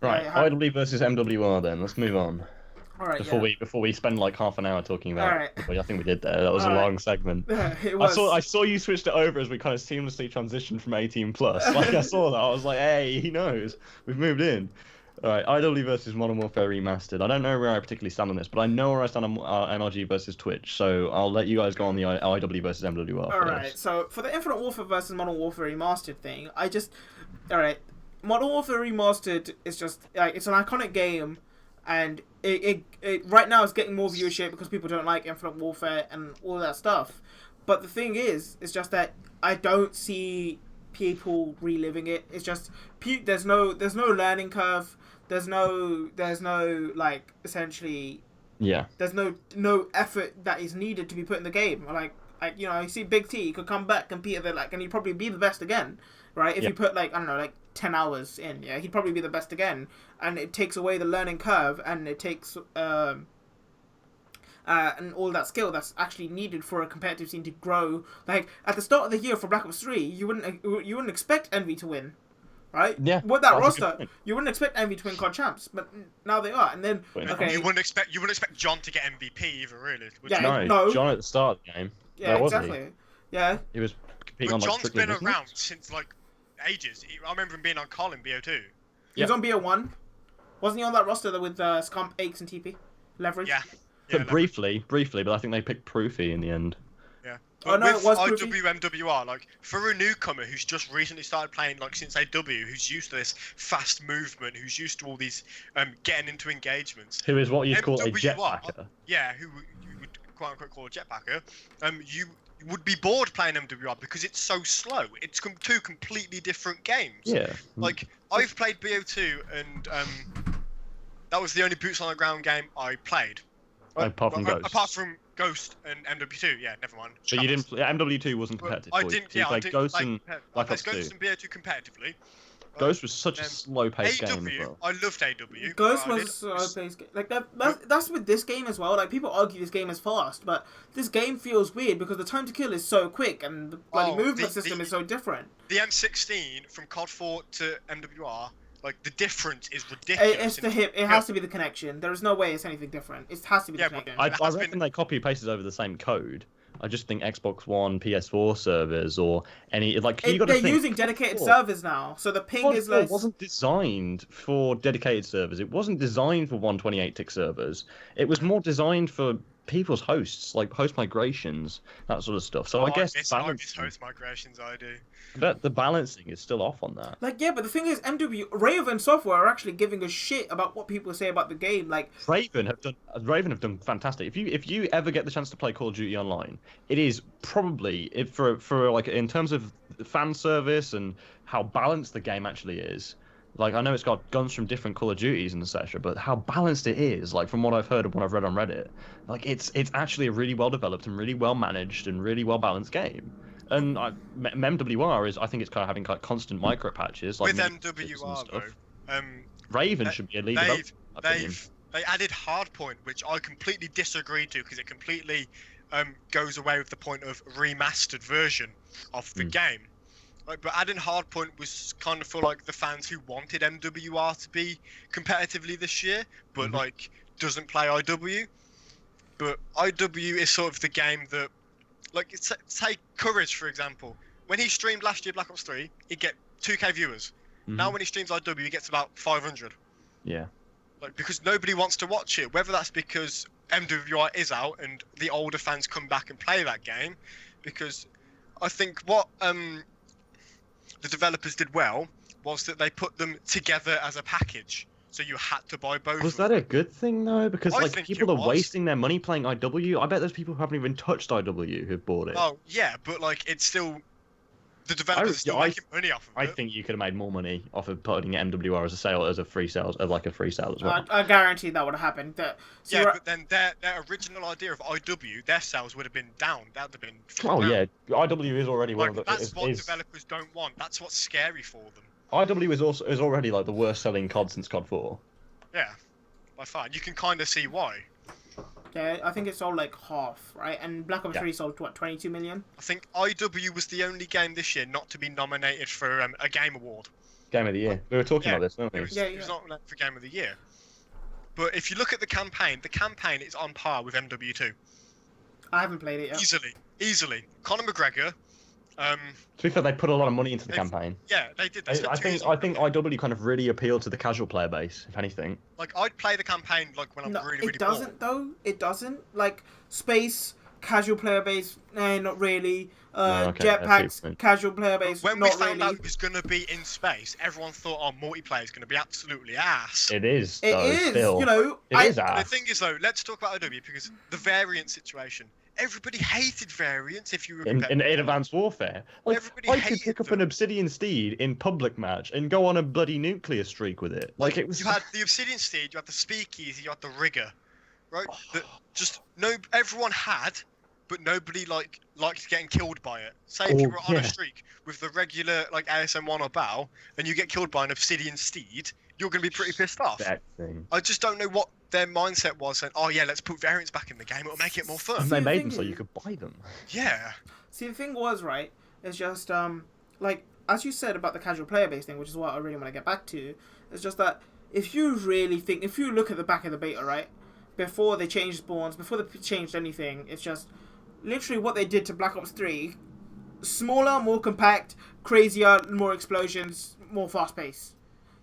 S2: Right, Idly versus MWR. Then let's move on.
S1: All right.
S2: Before we spend like half an hour talking about, I think we did there. That was a long segment.
S1: It was.
S2: I saw you switched it over as we kind of seamlessly transitioned from 18+. Like, I saw that, I was like, hey, he knows, we've moved in. Alright, IW versus Modern Warfare Remastered. I don't know where I particularly stand on this, but I know where I stand on MLG versus Twitch, so I'll let you guys go on the IW versus MWR.
S1: Alright, so for the Infinite Warfare versus Modern Warfare Remastered thing, Alright, Modern Warfare Remastered is just, like, it's an iconic game, and it right now it's getting more viewership because people don't like Infinite Warfare and all that stuff. But the thing is, it's just that I don't see people reliving it. It's just, there's no learning curve. There's no like, essentially, there's no effort that is needed to be put in the game. Like you see Big T, he could come back, compete at and he'd probably be the best again, right? If you put like, I don't know, like 10 hours in, he'd probably be the best again. And it takes away the learning curve, and it takes and all that skill that's actually needed for a competitive scene to grow. Like at the start of the year for Black Ops 3, you wouldn't expect Envy to win. Right?
S2: Yeah.
S1: With that roster, you wouldn't expect Envy to win COD champs, but now they are. And then
S3: you wouldn't expect John to get MVP either, really.
S2: No, John at the start of the game.
S1: Yeah, exactly. Yeah.
S2: He was competing on like
S3: John's been around since like ages. I remember him being on Call in BO2.
S1: He was on BO1. Wasn't he on that roster with Scump, Aches, and TP? Leverage.
S2: Yeah. Briefly, but I think they picked Proofy in the end.
S3: But with IWMWR, like, for a newcomer who's just recently started playing, like, since AW, who's used to this fast movement, who's used to all these getting into engagements.
S2: Who is what you'd call a jetpacker.
S3: Yeah, who you would quote-unquote call a jetpacker. You would be bored playing MWR because it's so slow. It's two completely different games.
S2: Yeah.
S3: Like, I've played BO2, and that was the only boots on the ground game I played.
S2: Apart from Ghost.
S3: Apart from Ghost and MW2, never mind.
S2: So you didn't. MW2 wasn't competitive.
S3: I didn't. Yeah, I did.
S2: Ghost and
S3: Black Ops 2. Ghost and BO2 competitively,
S2: Ghost was such a slow-paced game as well.
S3: I loved AW.
S1: Ghost was like that's with this game as well. Like people argue this game is fast, but this game feels weird because the time to kill is so quick and the bloody movement system is so different.
S3: The M16 from COD 4 to MWR, like the difference is ridiculous.
S1: It's the hip. It has to be the connection. There is no way it's anything different. It has to be the connection.
S2: I reckon they copy pasted over the same code. I just think Xbox One, PS4 servers, or any like you got to think
S1: they're using dedicated servers now, so the ping is less.
S2: It wasn't designed for dedicated servers. It wasn't designed for 128-tick servers. It was more designed for people's hosts, like host migrations, that sort of stuff. So I guess
S3: I miss host migrations. I do.
S2: But the balancing is still off on that.
S1: Like, yeah, but the thing is, Raven Software are actually giving a shit about what people say about the game. Like,
S2: Raven have done fantastic. If you ever get the chance to play Call of Duty Online, it is probably for like in terms of fan service and how balanced the game actually is. Like, I know it's got guns from different Call of Duties and etc., but how balanced it is, like from what I've heard and what I've read on Reddit, like it's actually a really well developed and really well managed and really well balanced game. And MWR is, I think it's kind of having like constant micro patches. Like
S3: with MWR though,
S2: Raven should be a lead developer.
S3: They added Hardpoint, which I completely disagree to because it completely goes away with the point of remastered version of the game. Like, but adding Hardpoint was kind of for like the fans who wanted MWR to be competitively this year, but like doesn't play IW. But IW is sort of the game that, like, take Courage for example. When he streamed last year Black Ops 3, he'd get 2K viewers. Now when he streams IW, he gets about 500.
S2: Yeah.
S3: Like, because nobody wants to watch it. Whether that's because MWR is out and the older fans come back and play that game, because I think what the developers did well was that they put them together as a package, so you had to buy both.
S2: Was that a good thing though? Because like people are wasting their money playing IW. I bet there's people who haven't even touched IW who've bought it.
S3: Oh yeah, but like it's still the developers are still making money off of it.
S2: I think you could have made more money off of putting MWR as a sale, as a free sale as well.
S1: I guarantee that would have happened.
S3: But then their original idea of IW, their sales would have been down. That would have been.
S2: Oh yeah, IW is already one of the.
S3: That's what developers don't want. That's what's scary for them.
S2: IW is already like the worst selling COD since COD 4.
S3: Yeah, by far. You can kind of see why.
S1: Yeah, I think it sold like half, right? And Black Ops 3 sold what, 22 million?
S3: I think IW was the only game this year not to be nominated for a game award.
S2: Game of the year. We were talking about this, weren't we?
S3: It was not nominated for Game of the Year. But if you look at the campaign is on par with MW2.
S1: I haven't played it yet.
S3: Easily. Conor McGregor.
S2: To be fair, they put a lot of money into the campaign.
S3: Yeah, they did.
S2: I think IW kind of really appealed to the casual player base, if anything.
S3: Like, I'd play the campaign like when I'm really bored.
S1: It doesn't though. It doesn't. Like space casual player base, not really. Jetpacks casual player base,
S3: when
S1: not
S3: we found
S1: really.
S3: out it was gonna be in space, everyone thought our multiplayer is gonna be absolutely ass.
S2: It is.
S1: It is.
S2: Still.
S1: You know,
S2: it is ass.
S3: The thing is though, let's talk about IW because the variant situation. Everybody hated variants if you were
S2: in Advanced Warfare. Like,
S3: everybody
S2: I could pick up an Obsidian Steed in public match and go on a bloody nuclear streak with it. Like it was.
S3: You had the Obsidian Steed, you had the Speakeasy, you had the Rigger, right? Everyone had, but nobody liked getting killed by it. Say if you were on a streak with the regular like ASM1 or BAL, and you get killed by an Obsidian Steed, you're gonna be pretty pissed off.
S2: That thing.
S3: I just don't know what their mindset was, and let's put variants back in the game. It'll make it more fun.
S2: And they made them so you could buy them.
S3: Yeah.
S1: See, the thing was, right, it's just, like, as you said about the casual player base thing, which is what I really want to get back to, it's just that if you look at the back of the beta, right, before they changed spawns, before they changed anything, it's just literally what they did to Black Ops 3, smaller, more compact, crazier, more explosions, more fast pace.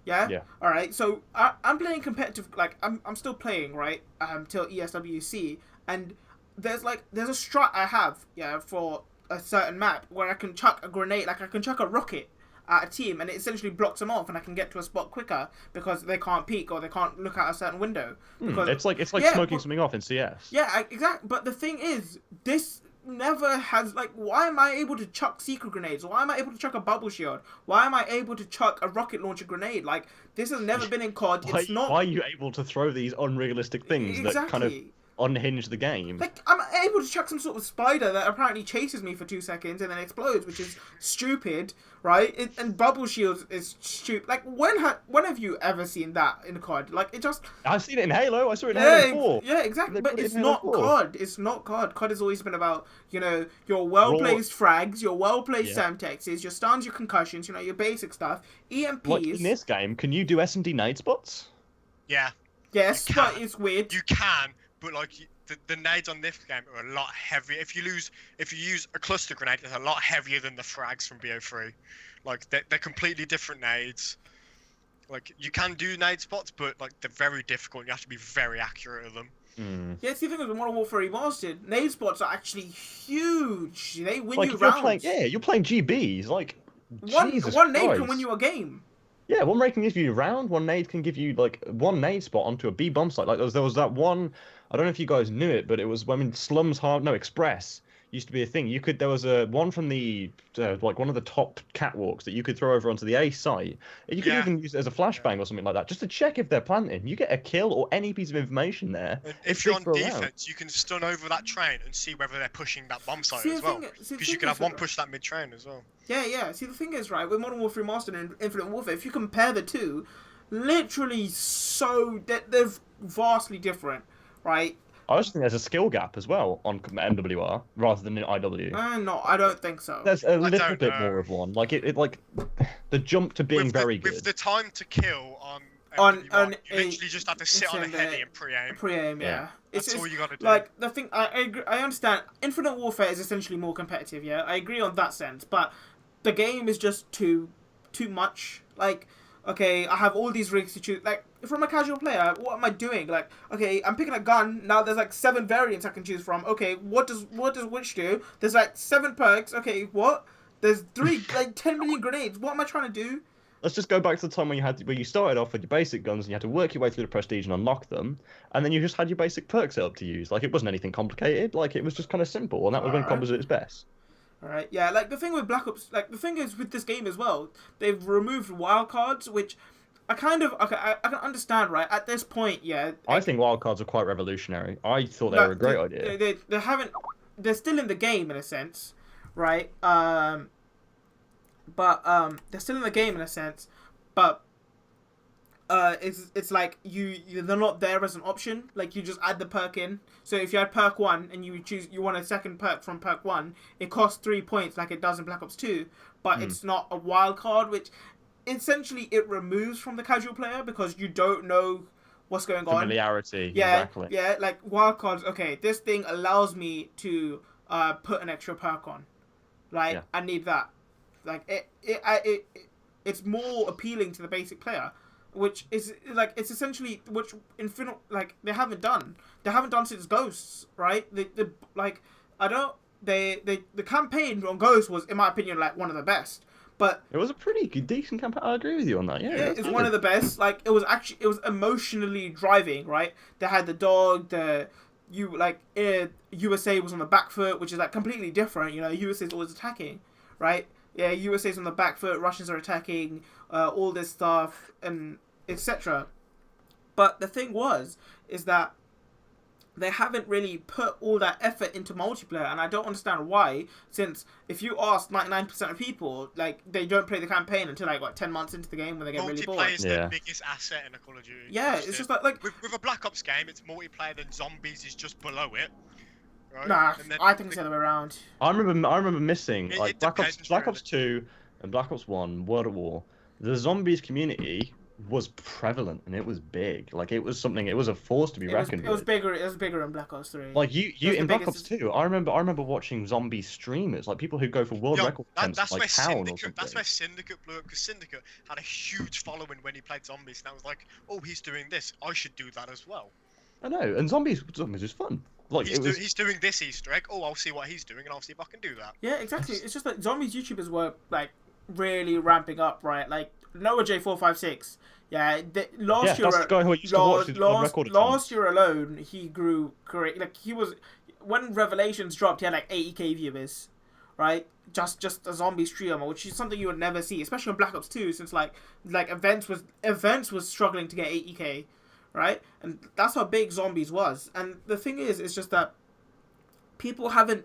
S1: Yeah?
S2: Yeah.
S1: Alright, so I'm playing competitive, like, I'm still playing, right, till ESWC, and there's a strat I have, for a certain map, where I can chuck a grenade, like, I can chuck a rocket at a team, and it essentially blocks them off, and I can get to a spot quicker, because they can't peek, or they can't look at a certain window. Because,
S2: it's like smoking something off in CS.
S1: Yeah, exactly, but the thing is, this never has, like, why am I able to chuck secret grenades? Why am I able to chuck a bubble shield? Why am I able to chuck a rocket launcher grenade? Like, this has never been in COD.
S2: Why are you able to throw these unrealistic things that kind of unhinge the game.
S1: Like, I'm able to chuck some sort of spider that apparently chases me for 2 seconds and then explodes, which is stupid, right? And bubble shields is stupid. Like, when have you ever seen that in COD? Like, it just...
S2: I've seen it in Halo. I saw it in Halo 4.
S1: Yeah, exactly. But it's not
S2: Halo 4.
S1: COD. It's not COD. COD has always been about, you know, your well-placed frags, your well-placed Semtexes, your stuns, your concussions, you know, your basic stuff. EMPs.
S2: Like, in this game, can you do S&D nade spots?
S3: Yeah.
S1: Yes, but it's weird.
S3: You can, but like the nades on this game are a lot heavier. If you use a cluster grenade, it's a lot heavier than the frags from BO3. Like they're completely different nades. Like you can do nade spots, but like they're very difficult. You have to be very accurate at them.
S1: Yeah, see, the thing is, with Modern Warfare Remastered, nade spots are actually huge. They win
S2: like,
S1: you
S2: if you're
S1: rounds.
S2: you're playing GBs. Like,
S1: one nade
S2: Christ.
S1: can win you a game.
S2: Yeah, one raid can give you a round, one nade can give you, like, one nade spot onto a B bomb site. Like, there was that one, I don't know if you guys knew it, but it was when Express used to be a thing. There was a one from the, like, one of the top catwalks that you could throw over onto the A site. You could even use it as a flashbang or something like that, just to check if they're planting. You get a kill or any piece of information there.
S3: And if you're on defense, you can stun over that train and see whether they're pushing that bomb site as well. Because you can have one push that mid-train as well.
S1: Yeah. See, the thing is, right, with Modern Warfare Remastered and Infinite Warfare, if you compare the two, literally they're vastly different, right?
S2: I also think there's a skill gap as well on MWR rather than in IW.
S1: No, I don't think so.
S2: There's a little bit more of one. Like it like the jump to being very good.
S3: With the time to kill on MWR, you literally just have to sit on the heavy and pre-aim.
S1: Pre-aim, yeah.
S3: That's all you gotta do.
S1: Like the thing, I agree, I understand. Infinite Warfare is essentially more competitive. Yeah, I agree on that sense. But the game is just too much. Like, okay, I have all these rigs to choose. Like, from a casual player, what am I doing? Like, okay, I'm picking a gun. Now there's like 7 variants I can choose from. Okay, what does which do? There's like 7 perks. Okay, what? There's 3 like 10 million grenades. What am I trying to do?
S2: Let's just go back to the time when you started off with your basic guns and you had to work your way through the prestige and unlock them, and then you just had your basic perk set up to use. Like, it wasn't anything complicated. Like, it was just kind of simple, and that was when comms was at its best.
S1: Alright, yeah, like the thing with Black Ops, like the thing is with this game as well, they've removed wildcards, which I kind of, I can understand, right? At this point, yeah.
S2: I think wildcards are quite revolutionary. I thought they were a great idea.
S1: They're still in the game in a sense, right? They're still in the game in a sense, but it's like they're not there as an option. Like, you just add the perk in. So if you had perk 1 and you want a second perk from perk 1, it costs 3 points like it does in Black Ops 2, but it's not a wild card, which essentially it removes from the casual player because you don't know what's going on.
S2: Familiarity.
S1: Yeah,
S2: exactly.
S1: Yeah, like wild cards. Okay, this thing allows me to put an extra perk on. Like, I need that. Like, it's more appealing to the basic player, which is like, it's essentially which Infinite, like, they haven't done since Ghosts, right? The campaign on Ghost was, in my opinion, like one of the best. But
S2: it was a pretty decent campaign. I agree with you on that. Yeah,
S1: it's one of the best. Like, it was emotionally driving, right? They had the dog, USA was on the back foot, which is like completely different. You know, USA is always attacking, right? Yeah, USA's on the back foot, Russians are attacking, all this stuff, and etc. But the thing is that they haven't really put all that effort into multiplayer, and I don't understand why, since if you ask 99% of people, like, they don't play the campaign until, like, 10 months into the game when they get really bored.
S3: Multiplayer is the biggest asset in a Call of Duty.
S1: Yeah, it's just like...
S3: With a Black Ops game, it's multiplayer, then zombies is just below it. Right?
S1: Nah, I think it's the other way around.
S2: I remember missing, like, Black Ops 2 and Black Ops 1, World at War. The zombies community was prevalent and it was big. Like, it was a force to be reckoned with.
S1: It was bigger in Black Ops 3.
S2: Like, you in Black Ops 2, I remember watching zombie streamers, like people who go for world record attempts, like Town or something.
S3: That's where Syndicate blew up, because Syndicate had a huge following when he played zombies, and I was like, oh, he's doing this, I should do that as well.
S2: I know, and zombies is fun. Like,
S3: he's doing this Easter egg. Oh, I'll see what he's doing, and I'll see if I can do that.
S1: Yeah, exactly. It's just like zombies YouTubers were like really ramping up, right? Like Noah J456. Yeah, last year alone, he grew great. Like, he was, when Revelations dropped, he had like 80k viewers, right? Just a zombie streamer, which is something you would never see, especially on Black Ops 2, since like Events was struggling to get 80k. right? And that's how big Zombies was. And the thing is, it's just that people haven't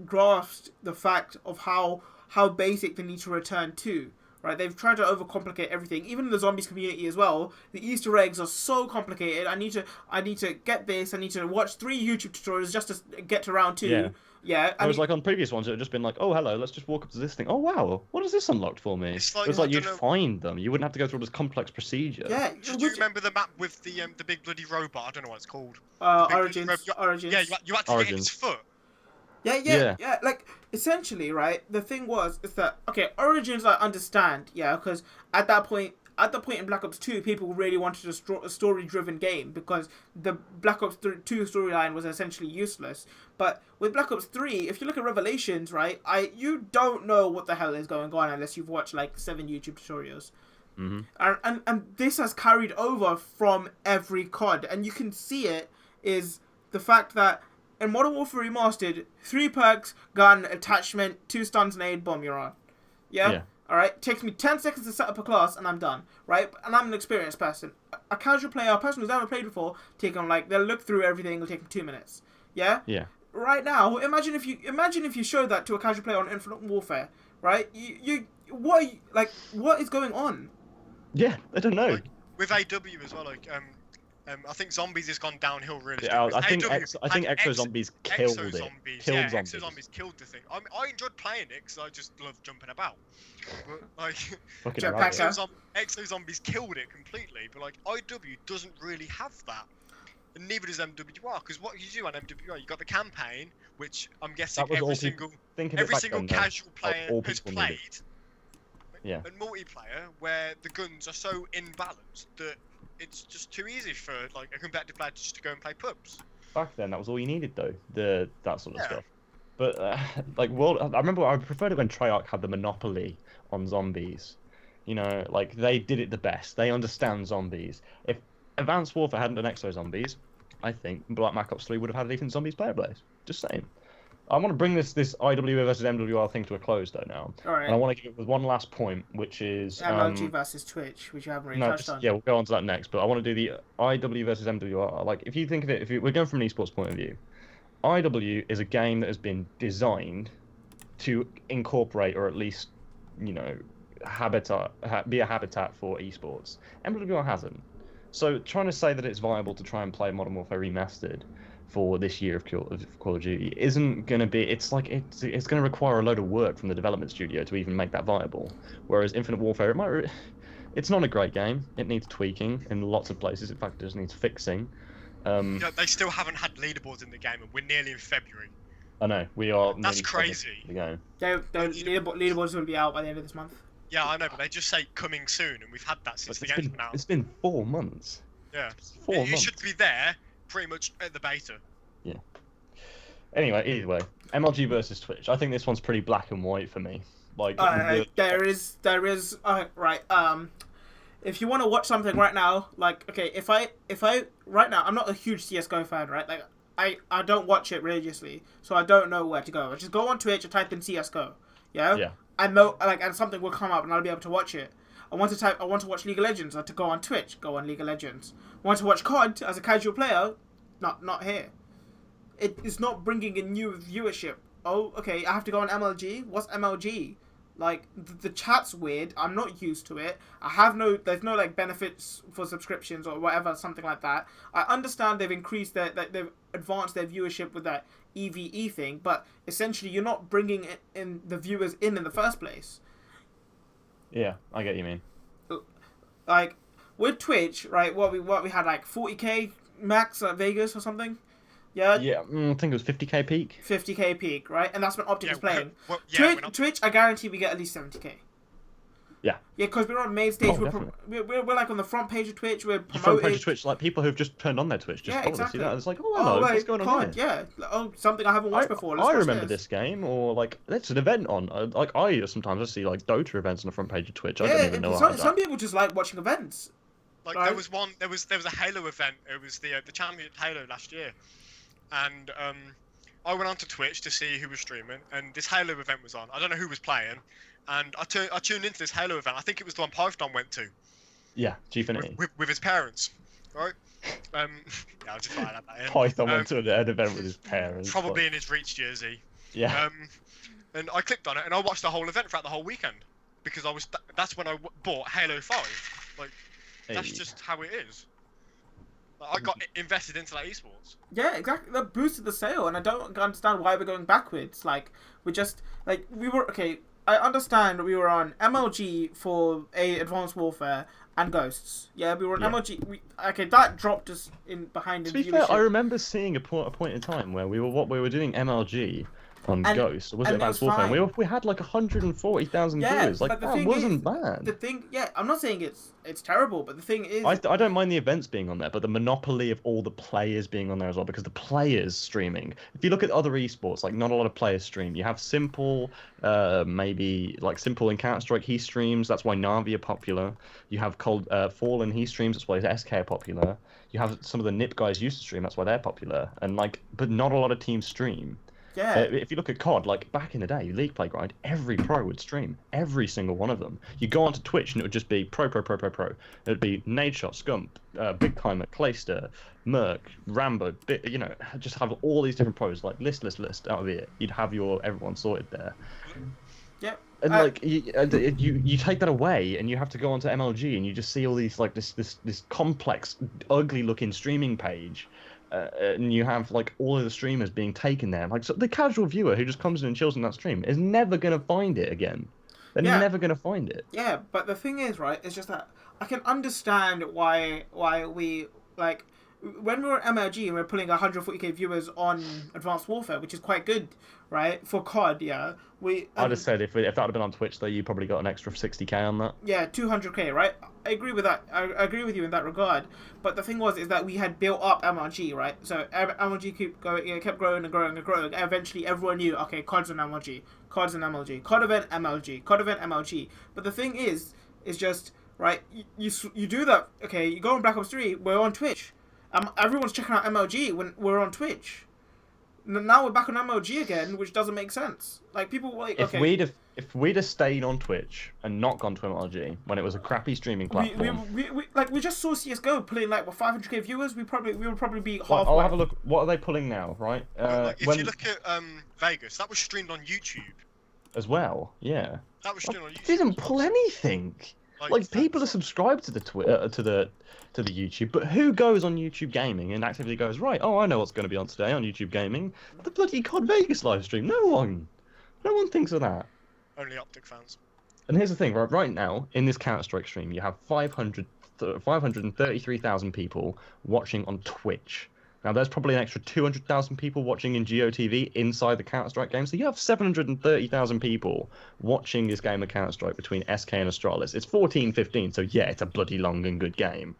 S1: grasped the fact of how basic they need to return to. Right, they've tried to overcomplicate everything. Even in the Zombies community as well, the Easter eggs are so complicated. I need to get this. I need to watch 3 YouTube tutorials just to get to round 2.
S2: Yeah.
S1: Yeah.
S2: It was like on previous ones, it would just been like, oh, hello, let's just walk up to this thing. Oh, wow, what has this unlocked for me?
S3: It's like,
S2: it was like
S3: I
S2: you'd
S3: don't know-
S2: find them. You wouldn't have to go through all this complex procedure.
S1: Yeah.
S3: Do you remember the map with the big bloody robot? I don't know what it's called.
S1: Origins.
S3: Yeah, you had to get its foot.
S1: Yeah. Like, essentially, right, the thing is that, okay, Origins I understand, yeah, because at that point in Black Ops 2, people really wanted a story-driven game because the Black Ops 2 storyline was essentially useless. But with Black Ops 3, if you look at Revelations, right, you don't know what the hell is going on unless you've watched, like, 7 YouTube tutorials.
S2: Mm-hmm.
S1: And this has carried over from every COD, and you can see it is the fact that in Modern Warfare Remastered, 3 perks, gun, attachment, 2 stuns, nade, bomb, you're on. Yeah? Alright? Takes me 10 seconds to set up a class, and I'm done. Right? And I'm an experienced person. A casual player, a person who's never played before, they'll look through everything, it'll take them 2 minutes. Yeah?
S2: Yeah.
S1: Right now, imagine if you showed that to a casual player on Infinite Warfare, right? What is going on?
S2: Yeah, I don't know.
S3: Like, with AW as well, like, I think Zombies has gone downhill really.
S2: Yeah, I think
S3: had
S2: Exo Zombies killed
S3: Exo
S2: it.
S3: Zombies,
S2: Killed
S3: yeah,
S2: Zombies.
S3: Exo Zombies killed the thing. I enjoyed playing it because I just love jumping about. But like,
S2: Fucking
S1: Jetpack,
S2: right.
S3: Exo Zombies killed it completely. But like, IW doesn't really have that. And neither does MWR, because what you do on MWR, you got the campaign, which I'm guessing
S2: That was all
S3: every single casual player
S2: all
S3: has
S2: people
S3: played.
S2: needed. Yeah.
S3: And multiplayer, where the guns are so imbalanced that it's just too easy for like a competitive player just to go and play pubs.
S2: Back then, that was all you needed, though. That sort of
S3: Yeah.
S2: stuff. But I remember I preferred it when Treyarch had the monopoly on zombies. You know, like they did it the best. They understand zombies. If Advanced Warfare hadn't done Exo Zombies, I think Black Ops 3 would have had a decent zombies player base. Just saying. I want to bring this IWA versus MWR thing to a close though now.
S1: All right.
S2: And I want to give it with one last point, which is
S1: MLG versus Twitch, which you haven't really touched on.
S2: Yeah, we'll go on to that next. But I want to do the IW versus MWR. Like, if you think of it, we're going from an esports point of view, IW is a game that has been designed to incorporate, or at least, you know, be a habitat for esports. MWR hasn't. So trying to say that it's viable to try and play Modern Warfare Remastered for this year of Call of Duty isn't going to be. It's like it's going to require a load of work from the development studio to even make that viable. Whereas Infinite Warfare, it's not a great game. It needs tweaking in lots of places. In fact, it just needs fixing.
S3: They still haven't had leaderboards in the game, and we're nearly in February.
S2: I know we are.
S3: That's crazy.
S2: The game.
S1: Leaderboards will be out by the end of this month.
S3: Yeah, I know, but they just say coming soon, and we've had that since the game's been out.
S2: It's been 4 months.
S3: Yeah,
S2: 4 months.
S3: You should be there pretty much at the beta.
S2: Yeah. Anyway, either way, MLG versus Twitch. I think this one's pretty black and white for me. Like
S1: there is right. If you want to watch something right now, like okay, if I right now, I'm not a huge CS:GO fan, right? Like I don't watch it religiously, so I don't know where to go. I just go on Twitch and type in CS:GO. Yeah.
S2: Yeah.
S1: I know, like, and something will come up, and I'll be able to watch it. I want to watch League of Legends. I have to go on Twitch. Go on League of Legends. I want to watch COD as a casual player. Not here. It is not bringing in new viewership. Oh, okay. I have to go on MLG. What's MLG? Like the chat's weird. I'm not used to it. There's no like benefits for subscriptions or whatever, something like that. I understand they've they've advanced their viewership with that EVE thing, but essentially you're not bringing in the viewers in the first place.
S2: Yeah, I get what you mean.
S1: Like with Twitch, right? What we had like 40k max at Vegas or something. Yeah.
S2: Yeah, I think it was 50k peak.
S1: 50k peak, right? And that's when Optic is playing. Twitch, I guarantee we get at least 70k.
S2: Yeah.
S1: Yeah, because we're on main stage.
S2: Oh,
S1: we're like on the front page of Twitch. We're promoting.
S2: Front page of Twitch, like people who've just turned on their Twitch just probably see that. It's like, oh hello, what's going on here?
S1: Yeah. Oh, something I haven't watched before.
S2: I remember this game, or like there's an event on. Like I see like Dota events on the front page of Twitch. I don't even know
S1: some people just like watching events.
S3: Like
S1: right?
S3: there was a Halo event. It was the Championship Halo last year, and I went onto Twitch to see who was streaming, and this Halo event was on. I don't know who was playing, and I tuned into this Halo event. I think it was the one Python went to.
S2: Yeah, Gfinity.
S3: With his parents, right? Yeah, I just thought I'd add that in.
S2: Python went to an event with his parents.
S3: Probably in his Reach jersey.
S2: Yeah.
S3: And I clicked on it and I watched the whole event throughout the whole weekend because that's when I bought Halo 5. Like, that's just how it is. Like, I got invested into that esports.
S1: Yeah, exactly. That boosted the sale, and I don't understand why we're going backwards. Like, we were okay. I understand we were on MLG for Advanced Warfare and Ghosts. Yeah, we were on MLG. That dropped us in behind.
S2: To be fair, I remember seeing a point in time where we were doing MLG on Ghost. Was it Advanced Warfare? And we had like 140,000 viewers. Like, that wasn't bad.
S1: The thing, I'm not saying it's terrible, but the thing is,
S2: I don't mind the events being on there, but the monopoly of all the players being on there as well, because the players streaming. If you look at other esports, like, not a lot of players stream. You have Simple, maybe like Simple in Counter-Strike, he streams. That's why Na'Vi are popular. You have Fallen, he streams. That's why SK are popular. You have some of the NIP guys used to stream. That's why they're popular. And but not a lot of teams stream.
S1: Yeah.
S2: If you look at COD, like back in the day, League Play Grind, every pro would stream. Every single one of them. You go onto Twitch and it would just be pro. It would be Nadeshot, Scump, Big Timer, Clayster, Merc, Rambo, just have all these different pros, like list out of it. You'd have everyone sorted there.
S1: Yeah.
S2: And you take that away and you have to go onto MLG and you just see all these like this complex, ugly looking streaming page. And you have like all of the streamers being taken there. Like, so the casual viewer who just comes in and chills in that stream is never gonna find it again. They're never gonna find it.
S1: Yeah, but the thing is, right? It's just that I can understand why we like when we were at MLG and we were pulling 140k viewers on Advanced Warfare, which is quite good, right? For COD, yeah.
S2: I'd have said if that had been on Twitch, though, you probably got an extra 60k on that.
S1: Yeah, 200k, right? I agree with that. I agree with you in that regard. But the thing is that we had built up MLG, right? So MLG kept growing and growing and growing. Eventually, everyone knew, okay, COD's an MLG, COD's an MLG, COD event MLG, COD event MLG. But the thing is just right. You do that. Okay, you go on Black Ops 3. We're on Twitch. Everyone's checking out MLG when we're on Twitch. Now we're back on MLG again, which doesn't make sense. Like, people like, okay.
S2: If we'd have stayed on Twitch and not gone to MLG when it was a crappy streaming platform,
S1: we just saw CS:GO pulling like 500k viewers. We would probably be half.
S2: I'll have a look. What are they pulling now? Right.
S3: If you look at Vegas, that was streamed on YouTube.
S2: As well, yeah.
S3: That was streamed on YouTube.
S2: Didn't pull anything. Like people are subscribed to the to the YouTube, but who goes on YouTube Gaming and actively goes, right, oh, I know what's going to be on today on YouTube Gaming? The bloody COD Vegas live stream. No one thinks of that.
S3: Only Optic fans.
S2: And here's the thing, right now, in this Counter-Strike stream, you have 533,000 people watching on Twitch. Now, there's probably an extra 200,000 people watching in GOTV inside the Counter-Strike game, so you have 730,000 people watching this game of Counter-Strike between SK and Astralis. It's 14-15, so yeah, it's a bloody long and good game.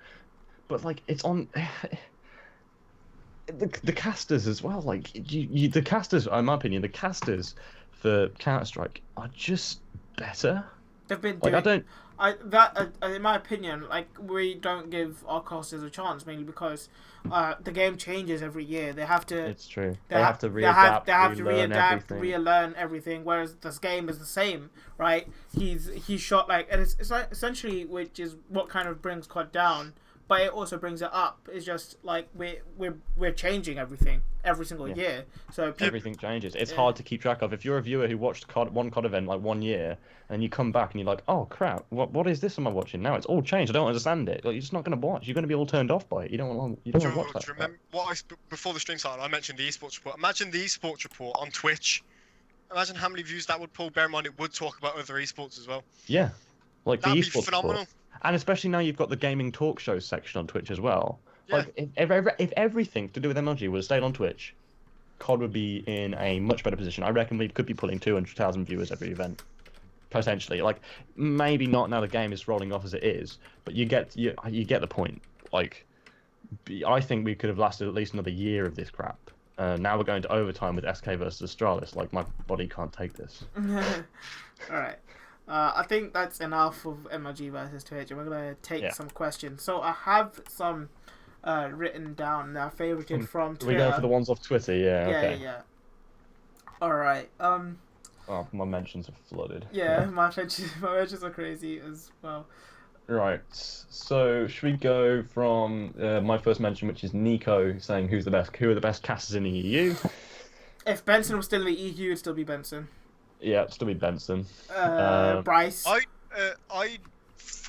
S2: But, like, it's on... the casters as well, like, the casters, in my opinion, the casters for Counter-Strike are just better.
S1: They've been
S2: like,
S1: doing... in my opinion, like, we don't give our casters a chance, mainly because the game changes every year. They have to...
S2: It's true. They have to readapt,
S1: they have to readapt, relearn everything, whereas this game is the same, right? He's shot, like... And it's like, essentially, which is what kind of brings COD down, but it also brings it up. It's just, like, we're changing everything every single year. So
S2: everything changes. It's hard to keep track of. If you're a viewer who watched one COD event, like, 1 year, and you come back and you're like, oh, crap, what is this am I watching now? It's all changed. I don't understand it. Like, you're just not going to watch. You're going to be all turned off by it. You don't want to watch that.
S3: Do you remember before the stream started, I mentioned the esports report. Imagine the esports report on Twitch. Imagine how many views that would pull. Bear in mind, it would talk about other esports as well.
S2: Yeah. Like,
S3: that'd
S2: the
S3: be
S2: esports
S3: phenomenal.
S2: report. And especially now you've got the gaming talk shows section on Twitch as well.
S3: Yeah.
S2: Like, if everything to do with MLG would have stayed on Twitch, COD would be in a much better position. I reckon we could be pulling 200,000 viewers every event. Potentially. Like, maybe not now the game is rolling off as it is, but you get the point. Like, I think we could have lasted at least another year of this crap. Now we're going to overtime with SK versus Astralis. Like, my body can't take this.
S1: Alright. I think that's enough of MLG versus Twitch, and we're going to take some questions. So I have some written down that I favorited from Twitter.
S2: We're going for the ones off Twitter,
S1: Yeah. Alright.
S2: Oh, my mentions are flooded.
S1: Yeah, my mentions are crazy as well.
S2: Right. So should we go from my first mention, which is Nico, saying who are the best casters in the EU?
S1: If Benson was still in the EU, it'd still be Benson.
S2: Yeah, it'd still be Benson.
S1: Bryce.
S3: I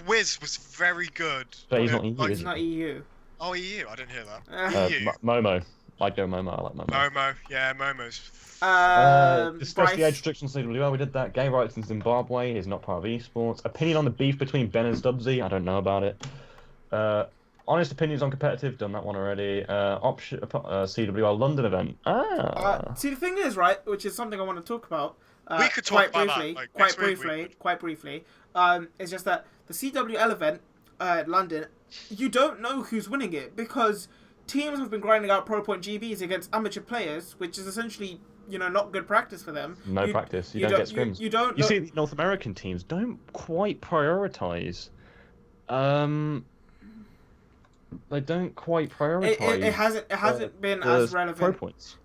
S3: Wiz was very good.
S2: But he's not EU,
S1: He's
S2: is he?
S1: not EU.
S3: Oh, EU. I didn't hear that. EU.
S2: Momo. I'd go Momo. I like Momo.
S3: Momo. Yeah, Momo's.
S2: Discuss
S1: Bryce.
S2: the age restrictions CWL. We did that. Gay rights in Zimbabwe is not part of esports. Opinion on the beef between Ben and Stubbsy. I don't know about it. Honest opinions on competitive. Done that one already. CWL London event.
S1: See, the thing is, right, which is something I want to talk about.
S3: We could talk about that, like,
S1: quite
S3: next week,
S1: briefly. It's just that the CWL event at London, you don't know who's winning it because teams have been grinding out pro point GBs against amateur players, which is essentially, not good practice for them.
S2: No practice. You don't get scrims.
S1: You don't.
S2: You see, the North American teams don't quite prioritize. They don't quite prioritize.
S1: It hasn't been as relevant.
S2: Pro points.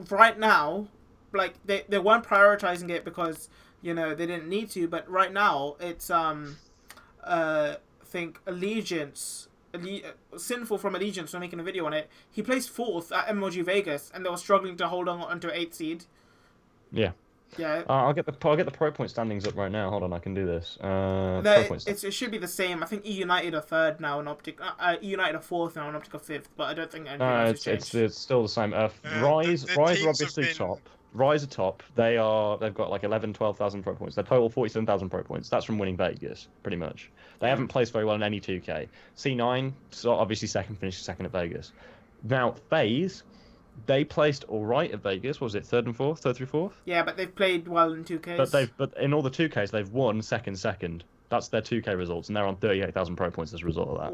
S1: Right now, like they weren't prioritizing it because they didn't need to. But right now, it's I think Sinful from Allegiance were making a video on it. He placed 4th at MLG Vegas, and they were struggling to hold on to 8th seed.
S2: Yeah.
S1: Yeah.
S2: I'll get the pro point standings up right now. Hold on, I can do this.
S1: It should be the same. I think E United are 3rd now, and Optic. E United are 4th now, and Optic are 5th. But I don't think anything else has changed.
S2: It's still the same. Rise are obviously top. Rise are top. They've got like 12,000 pro points. Their total 47,000 pro points. That's from winning Vegas, pretty much. They haven't placed very well in any 2K. C9, so obviously finished second at Vegas. Now FaZe, they placed all right at Vegas. What was it, 3rd and 4th, 3rd through 4th?
S1: Yeah, but they've played well in 2Ks.
S2: But in all the 2Ks, they've won second. That's their 2K results, and they're on 38,000 pro points as a result of that.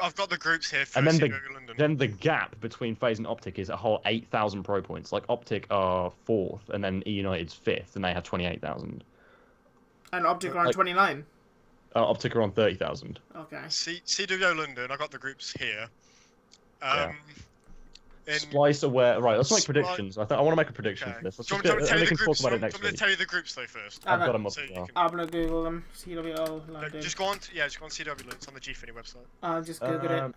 S3: I've got the groups here for
S2: and
S3: London.
S2: then the gap between FaZe and Optic is a whole 8,000 pro points. Like Optic are 4th, and then E United's 5th, and they have 28,000.
S1: And Optic are on 29.
S2: Optic are on 30,000.
S1: Okay.
S3: CWO London. I got the groups here.
S2: Splice aware. Right, let's make predictions. I want to make a prediction for this.
S3: Do you want me to
S2: talk about it next
S3: I'm going to tell you the groups though first.
S2: I've got them up.
S1: I'm going to Google them. CWO London.
S3: Just go on CWO London. It's on the GFINI website.
S1: I'll just Google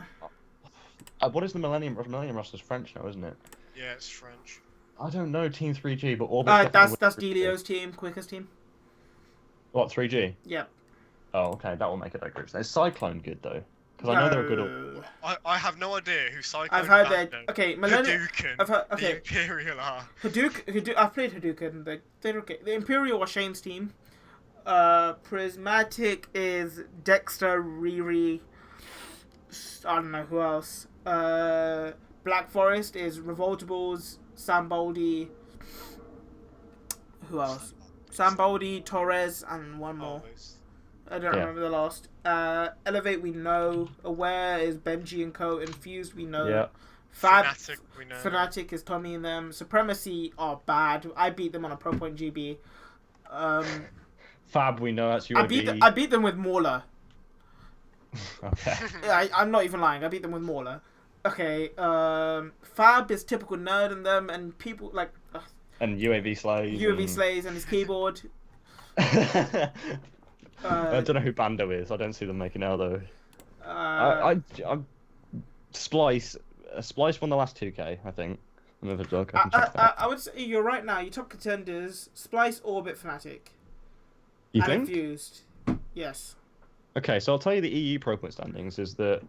S1: it.
S2: What is the Millennium roster's French now, isn't it?
S3: Yeah, it's French.
S2: I don't know Team 3G, but Orbit.
S1: That's Delio's team, Quickest team.
S2: What, 3G?
S1: Yep.
S2: Oh, okay, that will make it that groups. Is Cyclone good though? Because I know they're good.
S3: I have no idea who Cyclone.
S1: I've heard that. Okay,
S3: Hadouken.
S1: I've heard.
S3: The Imperial are.
S1: Hadouken. I've played Hadouken. They're okay. The Imperial are Shane's team. Prismatic is Dexter, Riri. I don't know who else. Black Forest is Revoltables, Samboldi. Who else? Samboldi, Torres, and one more. I don't remember the last. Elevate we know. Aware is Benji and Co. Infused we know.
S2: Yeah.
S3: Fnatic we know.
S1: Fnatic is Tommy and them. Supremacy are bad. I beat them on a Pro Point GB.
S2: Fab we know, that's UAB.
S1: I beat them with Mauler.
S2: Okay.
S1: I'm not even lying. I beat them with Mauler. Okay. Fab is typical nerd in them, and people like.
S2: And UAV Slays.
S1: UAV Slays and his keyboard.
S2: I don't know who Bando is. I don't see them making out though. Splice won the last 2K, I think.
S1: I would say you're right now. Your top contenders: Splice, Orbit, Fnatic.
S2: You
S1: and
S2: think?
S1: Infused. Yes.
S2: Okay, so I'll tell you the EU Pro Point standings is that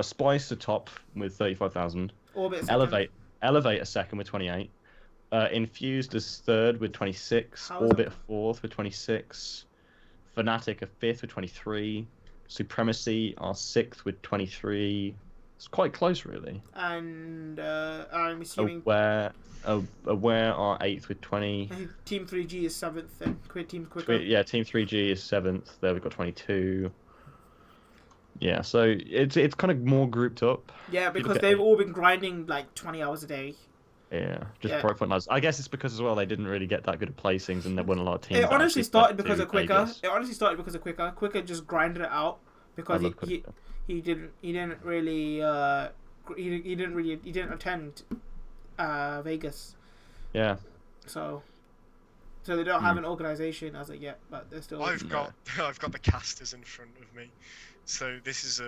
S2: Splice are top with 35,000.
S1: Orbit
S2: Elevate are second with 28. Infused is third with 26. Orbit fourth with 26. Fnatic are fifth with 23. Supremacy are sixth with 23. It's quite close, really.
S1: And I'm assuming
S2: Aware are eighth with 20.
S1: Team 3G is seventh, and Team Quicker.
S2: Yeah, Team 3G is seventh. There we've got 22. Yeah, so it's kind of more grouped up.
S1: Yeah, because they've all been grinding like 20 hours a day.
S2: Yeah, Pro Point lads. I guess it's because as well they didn't really get that good at placings, and there weren't a lot of teams.
S1: It honestly started because of Quicker. Quicker just grinded it out because he didn't attend Vegas.
S2: Yeah.
S1: So So they don't have an organization as of yet, but they're still.
S3: I've got the casters in front of me, so this is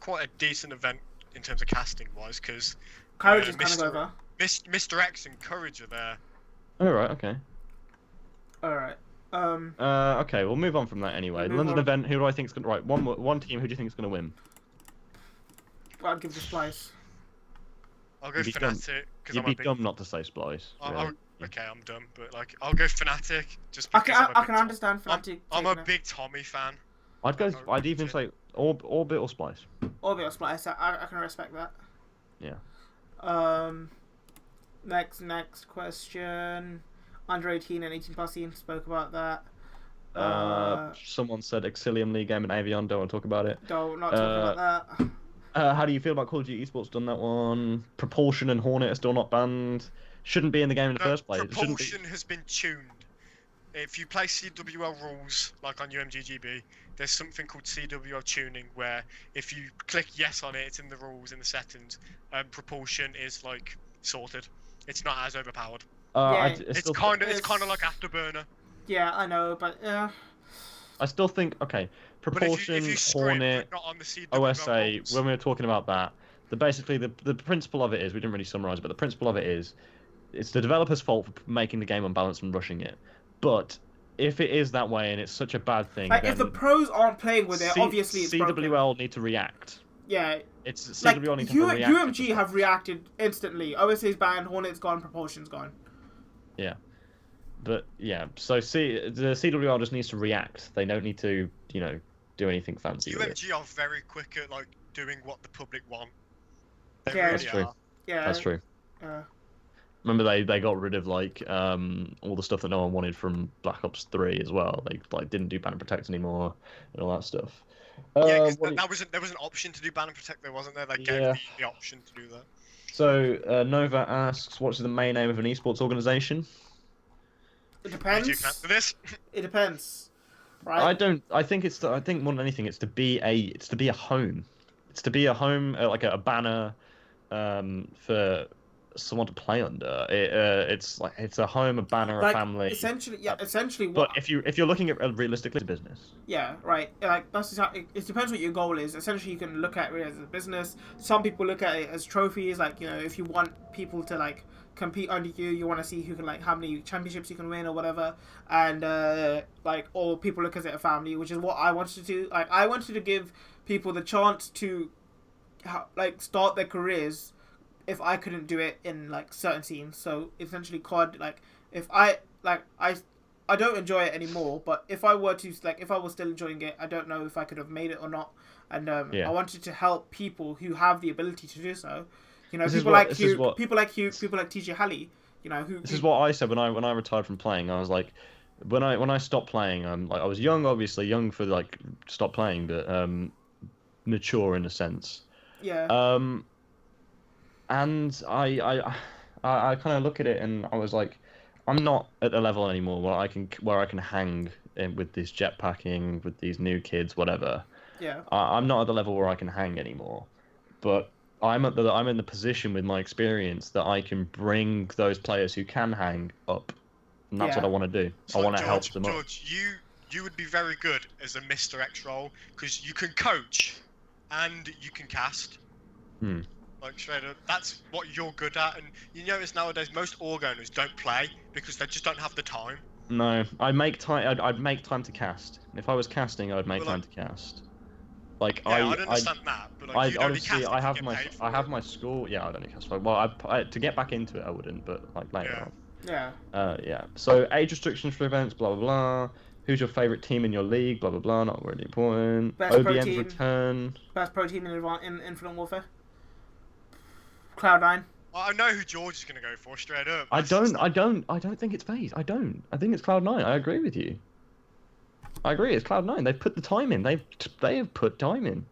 S3: quite a decent event in terms of casting wise, because
S1: Courage is kind of over.
S3: Mr. X and Courage are there.
S2: Oh, right, okay.
S1: Alright.
S2: Okay, we'll move on from that anyway. London event, who do I think is going to... Right, one team, who do you think is going to win?
S1: I'll give the Splice.
S3: I'll go Fnatic, because
S2: You'd be dumb not to say Splice. Really.
S3: Okay, I'm dumb, but like, I'll go Fnatic, just
S1: I
S3: because
S1: can understand Fnatic.
S3: I'm a big Tommy fan.
S2: I'd even say Orbit or Splice.
S1: Orbit or Splice, I can respect that.
S2: Yeah.
S1: Next question. Under 18 and 18 plus team spoke about that.
S2: Someone said Excillium League game and Avion. Don't want to talk about it.
S1: Not talking about that.
S2: How do you feel about Call of Duty Esports? Done that one. Propulsion and Hornet are still not banned. Shouldn't be in the game in the first place.
S3: Propulsion has been tuned. If you play CWL rules, like on UMGGB, there's something called CWL tuning, where if you click yes on it, it's in the rules, in the settings. Propulsion is like sorted. It's not as overpowered. It's kind of like Afterburner.
S1: Yeah, I know, but
S2: I still think Propulsion,
S3: if you
S2: Hornet,
S3: not on the CWL
S2: OSA.
S3: rules.
S2: When we were talking about that, basically the principle of it is, we didn't really summarize, but the principle of it is, it's the developer's fault for making the game unbalanced and rushing it. But if it is that way and it's such a bad thing,
S1: like,
S2: then
S1: if the pros aren't playing with it, obviously it's
S2: CWL
S1: broken.
S2: need to react.
S1: Yeah.
S2: It's CWL
S1: like,
S2: need to react.
S1: UMG have reacted instantly. OSA's banned, Hornet's gone, Propulsion's gone.
S2: Yeah. But yeah, so the CWL just needs to react. They don't need to, do anything fancy.
S3: UMG are very quick at like doing what the public want. They
S1: Yeah,
S3: really
S2: that's true.
S3: are.
S1: Yeah.
S2: That's true. Remember they got rid of like all the stuff that no one wanted from Black Ops 3 as well. They like didn't do ban and protect anymore and all that stuff.
S3: Yeah, because there was an option to do ban and protect, there wasn't there? They gave the option to do that.
S2: So Nova asks, what's the main aim of an esports organization?
S1: It depends.
S3: You can answer this.
S1: It depends. Right?
S2: I think more than anything, it's to be a home. It's to be a home, like a banner, for someone to play under. It's a home, a banner, a family.
S1: Essentially.
S2: But if you're looking at it realistically, it's a business.
S1: Yeah, right. Like that's exactly. It depends what your goal is. Essentially, you can look at it as a business. Some people look at it as trophies. Like, if you want people to like compete under you, you want to see who can like how many championships you can win or whatever. And or people look at it as a family, which is what I wanted to do. Like, I wanted to give people the chance to start their careers if I couldn't do it in like certain scenes. So essentially COD, if I don't enjoy it anymore, but if I were to if I was still enjoying it, I don't know if I could have made it or not. And I wanted to help people who have the ability to do so. People like Hugh, people like TJ Halley, This
S2: is what I said when I retired from playing. I was like, when I stopped playing, I was young, obviously young for stop playing, but mature in a sense.
S1: Yeah.
S2: And I kind of look at it and I was like, I'm not at a level anymore where I can hang with this jetpacking, with these new kids, whatever.
S1: Yeah.
S2: I'm not at the level where I can hang anymore, but I'm in the position with my experience that I can bring those players who can hang up, and that's what I want to do.
S3: So
S2: I want to help them up.
S3: George, you would be very good as a Mr. X role because you can coach and you can cast. Like, straight up, that's what you're good at. And you notice nowadays most org owners don't play because they just don't have the time.
S2: No, I'd make time to cast. If I was casting, I'd make time to cast. Like,
S3: I understand that, but like,
S2: honestly, I have my school. Yeah, I'd only cast. Well, to get back into it, I wouldn't, but like later on. Yeah. So age restrictions for events, blah blah blah. Who's your favorite team in your league? Blah blah blah. Not really important.
S1: Best
S2: OBM's return.
S1: Best pro team in Infinite Warfare. Cloud9.
S3: Well, I know who George is gonna go for straight up.
S2: I don't think it's FaZe. I think it's Cloud9. I agree with you. I agree. It's Cloud9. They've put the time in. They have put time in.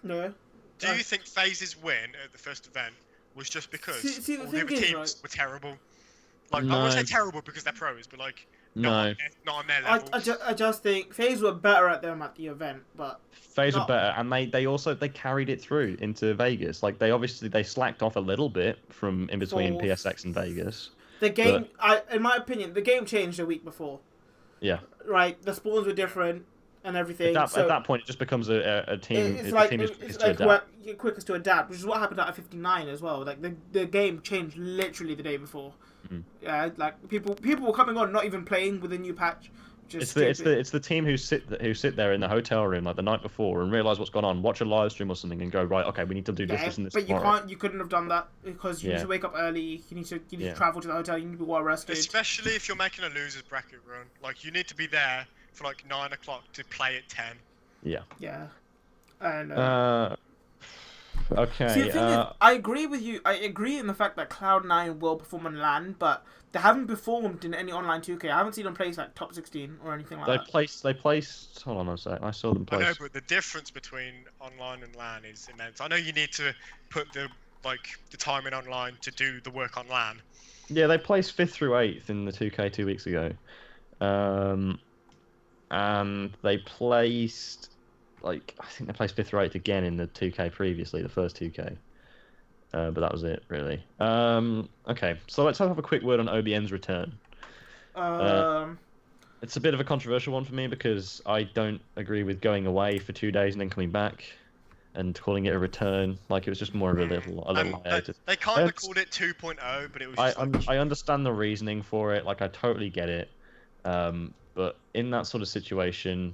S1: No.
S3: Do you think FaZe's win at the first event was just because all the other teams were terrible? Like,
S2: No.
S3: I won't say terrible because they're pros, but like not on their level.
S1: I just think FaZe were better at them at the event, but
S2: FaZe were better, and they carried it through into Vegas. Like, they slacked off a little bit from in between PSX and Vegas.
S1: The game, in my opinion, the game changed a week before.
S2: Yeah.
S1: Right, the spawns were different and everything.
S2: At that point, it just becomes a team.
S1: It's
S2: the
S1: like
S2: team is
S1: it's
S2: to
S1: like
S2: adapt.
S1: quickest to adapt, which is what happened at 59 as well. Like the game changed literally the day before.
S2: Mm.
S1: Yeah, like people were coming on not even playing with a new patch.
S2: It's the team who sit there in the hotel room like the night before and realize what's gone on, watch a live stream or something, and go, right, okay, we need to do this and this.
S1: But
S2: tomorrow.
S1: you couldn't have done that because you need to wake up early. You need to travel to the hotel. You need to be well rested.
S3: Especially if you're making a losers bracket run, like you need to be there for like 9 o'clock to play at 10.
S2: Yeah.
S1: Yeah. And.
S2: Okay.
S1: See, the thing is, I agree with you. I agree in the fact that Cloud9 will perform on LAN, but they haven't performed in any online 2K. I haven't seen them place like top 16 or anything like that.
S2: They placed. Hold on a sec. I saw them place.
S3: I know, but the difference between online and LAN is immense. I know you need to put the time in online to do the work on LAN.
S2: Yeah, they placed 5th through 8th in the 2K 2 weeks ago, and they placed. I think they placed 5th or 8th again in the 2K previously, the first 2K. But that was it, really. Okay, so let's have a quick word on OBN's return. It's a bit of a controversial one for me because I don't agree with going away for 2 days and then coming back and calling it a return. Like, it was just more of a little hiatus.
S3: They kind of called it 2.0, but it was just
S2: I understand the reasoning for it. Like, I totally get it. But in that sort of situation,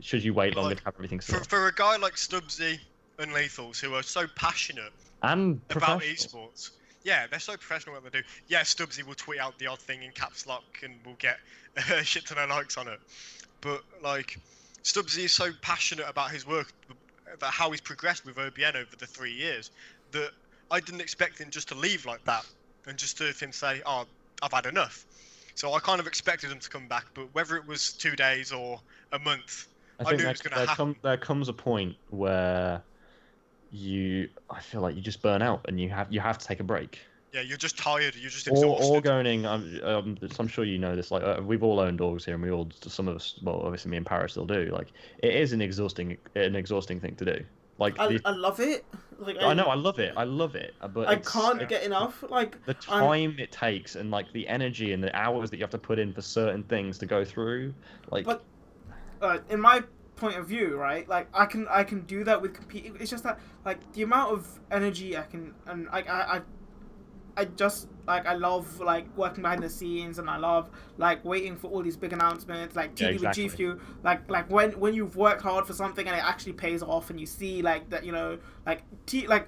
S2: should you wait longer to have everything sorted?
S3: For a guy like Stubbsy and Lethals, who are so passionate about esports, yeah, they're so professional at what they do. Yeah, Stubbsy will tweet out the odd thing in caps lock and will get a shit ton of likes on it. But like, Stubbsy is so passionate about his work, about how he's progressed with OBN over the 3 years, that I didn't expect him just to leave like that and just to him say, "Oh, I've had enough." So I kind of expected him to come back, but whether it was 2 days or a month, I knew it was going to happen.
S2: There comes a point where I feel like you just burn out and you have to take a break.
S3: Yeah, you're just tired. You're just exhausted.
S2: Or going. I'm sure you know this. Like, we've all owned dogs here, and some of us. Well, obviously me and Paris still do. Like, it is an exhausting thing to do. Like,
S1: I love it. Like,
S2: I know, I love it. But
S1: I can't get enough. Like,
S2: the time it takes and like the energy and the hours that you have to put in for certain things to go through. Like,
S1: but in my point of view, right? Like, I can do that with competing. It's just that, like, the amount of energy I can, and I just, like, I love, like, working behind the scenes, and I love, like, waiting for all these big announcements, like TD with GFU, like when you've worked hard for something and it actually pays off, and you see, like, that, you know, like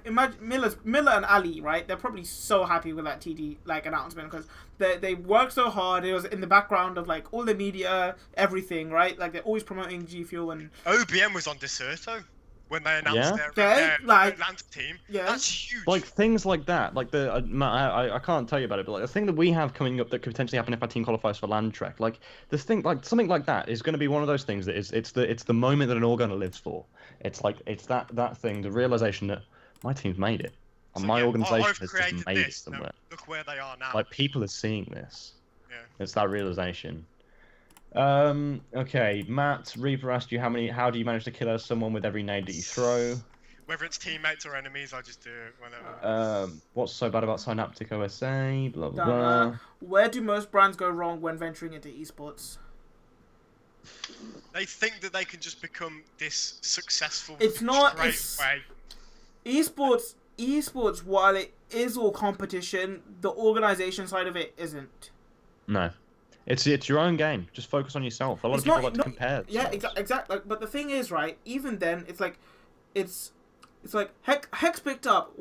S1: imagine Miller and Ali, right? They're probably so happy with that TD, like, announcement, because they worked so hard. It was in the background of, like, all the media, everything, right? Like, they're always promoting GFU, and
S3: OBM was on Deserto when they announced their Atlanta team.
S1: Yeah,
S3: that's huge.
S2: Like, things like that. Like, I can't tell you about it, but like the thing that we have coming up that could potentially happen if our team qualifies for Land Trek, like this thing, like something like that is going to be one of those things that it's the moment that an Organa lives for. It's like that thing, the realization that my team's made it, and my organization has just made it somewhere.
S3: Now, look where they are now.
S2: Like, people are seeing this.
S3: Yeah.
S2: It's that realization. Okay, Matt Reaper asked you how do you manage to kill someone with every nade that you throw?
S3: Whether it's teammates or enemies, I just do it whenever.
S2: What's so bad about Synaptic OSA? Blah blah blah.
S1: Where do most brands go wrong when venturing into esports?
S3: They think that they can just become this successful.
S1: It's not.
S3: Way.
S1: Esports, while it is all competition, the organization side of it isn't.
S2: No. It's your own game. Just focus on yourself. A lot of people like to compare.
S1: Yeah, exactly. But the thing is, right? Even then, it's like Hex picked up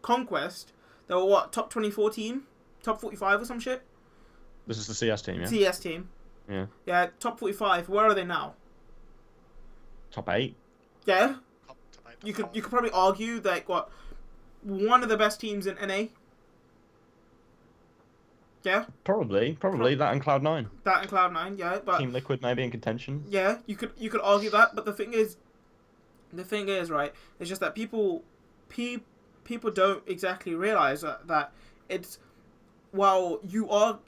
S1: Conquest. They were what, top 2014, top 45 or some shit.
S2: This is the CS team, yeah.
S1: CS team.
S2: Yeah.
S1: Yeah, top 45. Where are they now?
S2: Top 8.
S1: Yeah.
S3: Top 8,
S1: you could probably argue that one of the best teams in NA. Yeah.
S2: Probably that and Cloud9.
S1: That and Cloud9, yeah, but
S2: Team Liquid maybe in contention.
S1: Yeah, you could argue that, but the thing is, right, it's just that people don't exactly realize that it's, while you're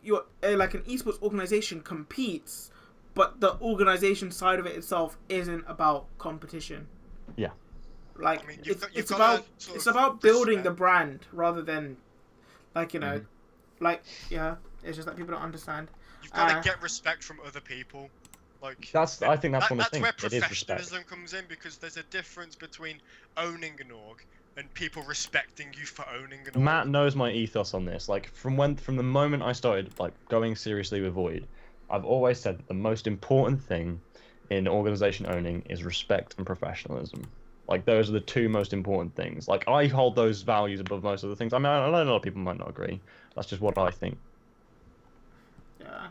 S1: like an esports organization competes, but the organization side of it itself isn't about competition.
S2: Yeah.
S1: Like, it's about building the brand rather than Like, you know, like, yeah, it's just that people don't understand.
S3: You've got to get respect from other people. Like
S2: I think that's one of the
S3: that's
S2: things.
S3: where
S2: It is respect.
S3: professionalism comes in, because there's a difference between owning an org and people respecting you for owning an org.
S2: Matt knows my ethos on this. Like from the moment I started like going seriously with Void, I've always said that the most important thing in organization owning is respect and professionalism. Like those are the two most important things. Like I hold those values above most other things. I mean, I know a lot of people might not agree. That's just what I think.
S1: Yeah.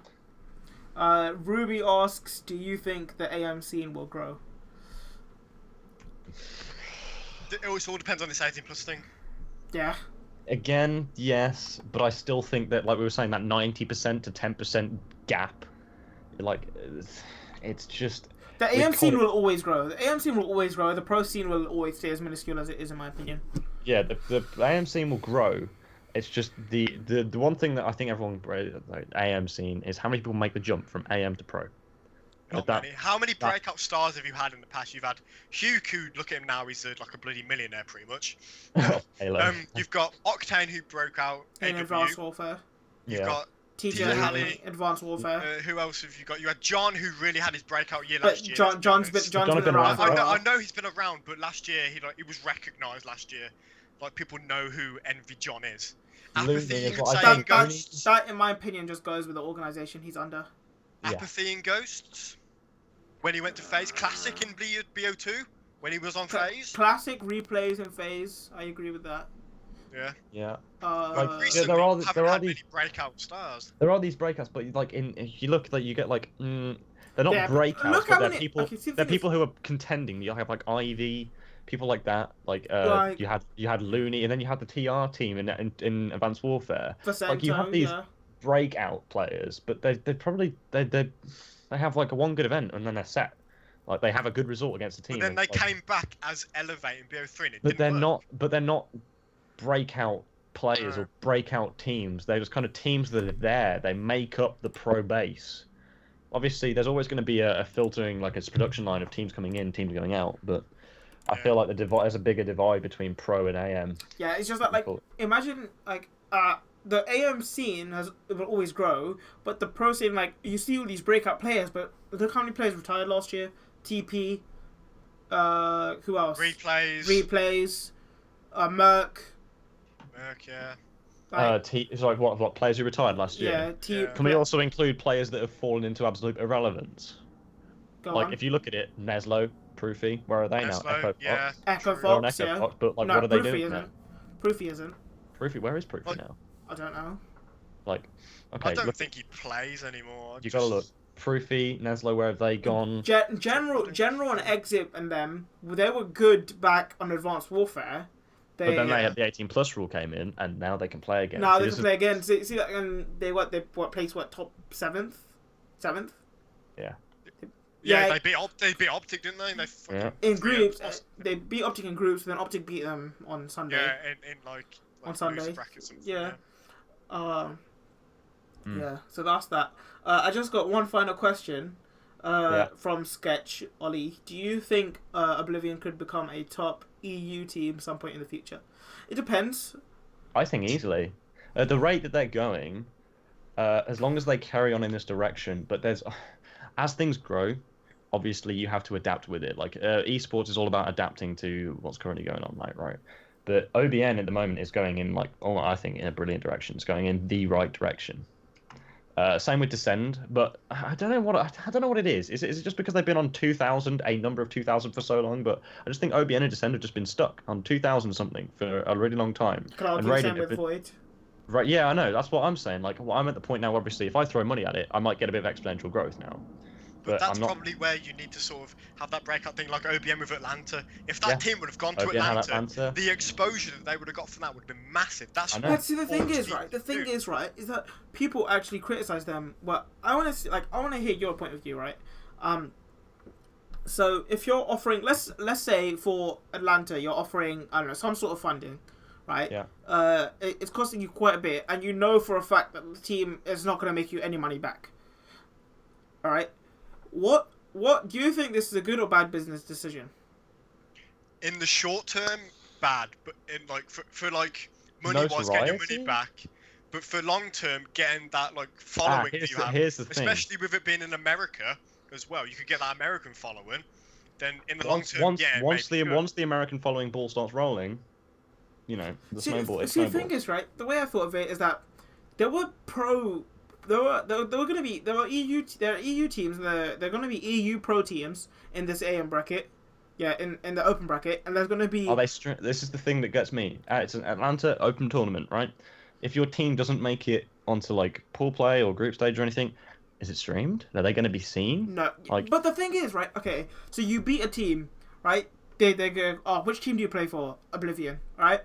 S1: Ruby asks, do you think the AM scene will grow?
S3: It always all depends on this 18+ thing.
S1: Yeah.
S2: Again, yes, but I still think that, like we were saying, that 90% to 10% gap, like, it's just...
S1: The AM scene will always grow. The AM scene will always grow. The pro scene will always stay as minuscule as it is, in my opinion.
S2: Yeah, the AM scene will grow. It's just the one thing that I think everyone AM scene is how many people make the jump from AM to pro.
S3: Not many. How many breakout stars have you had in the past? You've had Hugh, who, look at him now, he's like a bloody millionaire, pretty much. You've got Octane, who broke out
S1: in Advanced Warfare.
S3: You've got
S1: TJ Halley, Advanced Warfare.
S3: Who else have you got? You had John, who really had his breakout year last year.
S1: John's been around.
S3: I know he's been around, but last year he was recognised last year. Like, people know who Envy John is. Apathy and Ghosts.
S1: That, in my opinion, just goes with the organisation he's under.
S3: Apathy and Ghosts. When he went to FaZe. Classic in BO2. When he was on FaZe.
S1: Classic replays in FaZe. I agree with that.
S3: Yeah.
S2: Yeah.
S3: There are these breakout stars.
S2: There are these breakouts, but like if you look, like you get like they're not breakouts, but they're people. They're people who are contending. You have like Ivy, people like that. Like you had Looney, and then you had the TR team in Advanced Warfare. Like you have these breakout players, but they have like a one good event and then they're set. Like they have a good result against the team.
S3: But then they came back as Elevate in BO3 and it
S2: but
S3: didn't work.
S2: They're not breakout players or breakout teams. They're just kind of teams that are there. They make up the pro base. Obviously, there's always going to be a filtering, like a production line of teams coming in, teams going out. But I feel like there's a bigger divide between pro and AM.
S1: Yeah, it's just that, like, imagine, like, the AM scene will always grow, but the pro scene, like, you see all these breakout players, but look how many players retired last year. TP, who else? Replays, Merc,
S3: yeah.
S2: It's like what players who retired last year.
S1: Yeah.
S2: Can we also include players that have fallen into absolute irrelevance?
S1: Go
S2: like
S1: on.
S2: if you look at it, Neslo, Proofy, where are they now?
S1: Echo Fox, yeah.
S2: Fox, but like,
S1: no,
S2: what are they
S1: Proofy
S2: doing now?
S1: Proofy isn't.
S2: Proofy, where is Proofy now?
S1: I don't know.
S2: Like, okay.
S3: I don't think he plays anymore.
S2: You gotta look. Proofy, Neslo, where have they gone?
S1: General and Exit and them, they were good back on Advanced Warfare.
S2: But then they had the 18+ rule came in, and now they can play again.
S1: Now they can play again. See, and they placed top 7th?
S2: Yeah.
S3: Yeah, they beat Optic, didn't they?
S1: In groups, they beat Optic in groups, then Optic beat them on Sunday.
S3: Yeah, in like
S1: on Sunday.
S3: Brackets and
S1: yeah. Yeah. So that's that. I just got one final question. From Sketch Ollie. Do you think Oblivion could become a top EU team some point in the future? It depends.
S2: I think easily. The rate that they're going, as long as they carry on in this direction, but as things grow, obviously you have to adapt with it. Like esports is all about adapting to what's currently going on, right? But OBN at the moment is going in I think in a brilliant direction. It's going in the right direction. Same with Descend, but I don't know what it is. Is it just because they've been on 2000, a number of 2000 for so long? But I just think OBN and Descend have just been stuck on 2000 something for a really long time.
S1: And Raiden with Void.
S2: Right? Yeah, I know. That's what I'm saying. Like, I'm at the point now. Obviously, if I throw money at it, I might get a bit of exponential growth now.
S3: But that's probably where you need to sort of have that breakout thing, like OBN with Atlanta. If that team would have gone to Atlanta, the exposure that they would have got from that would have been massive.
S1: See, the thing is, is that people actually criticize them. Well, I want to hear your point of view, right? So if you're offering, let's say for Atlanta, you're offering, I don't know, some sort of funding, right?
S2: Yeah.
S1: It's costing you quite a bit, and you know for a fact that the team is not going to make you any money back. All right. What do you think this is a good or bad business decision?
S3: In the short term, bad, but in like for like money wise, getting your money back. but for long term, getting that like following that you have,
S2: here's the thing.
S3: especially with it being in America as well, you could get that American following. Then in the long term,
S2: once the American following ball starts rolling, you know, the snowball.
S1: The thing is, right? The way I thought of it is that there were EU teams, and there are going to be EU pro teams in this AM bracket. Yeah, in the open bracket, and there's going to be.
S2: This is the thing that gets me. It's an Atlanta Open tournament, right? If your team doesn't make it onto like pool play or group stage or anything, is it streamed? Are they going to be seen?
S1: No. But the thing is, right? Okay, so you beat a team, right? They go, oh, which team do you play for? Oblivion, right?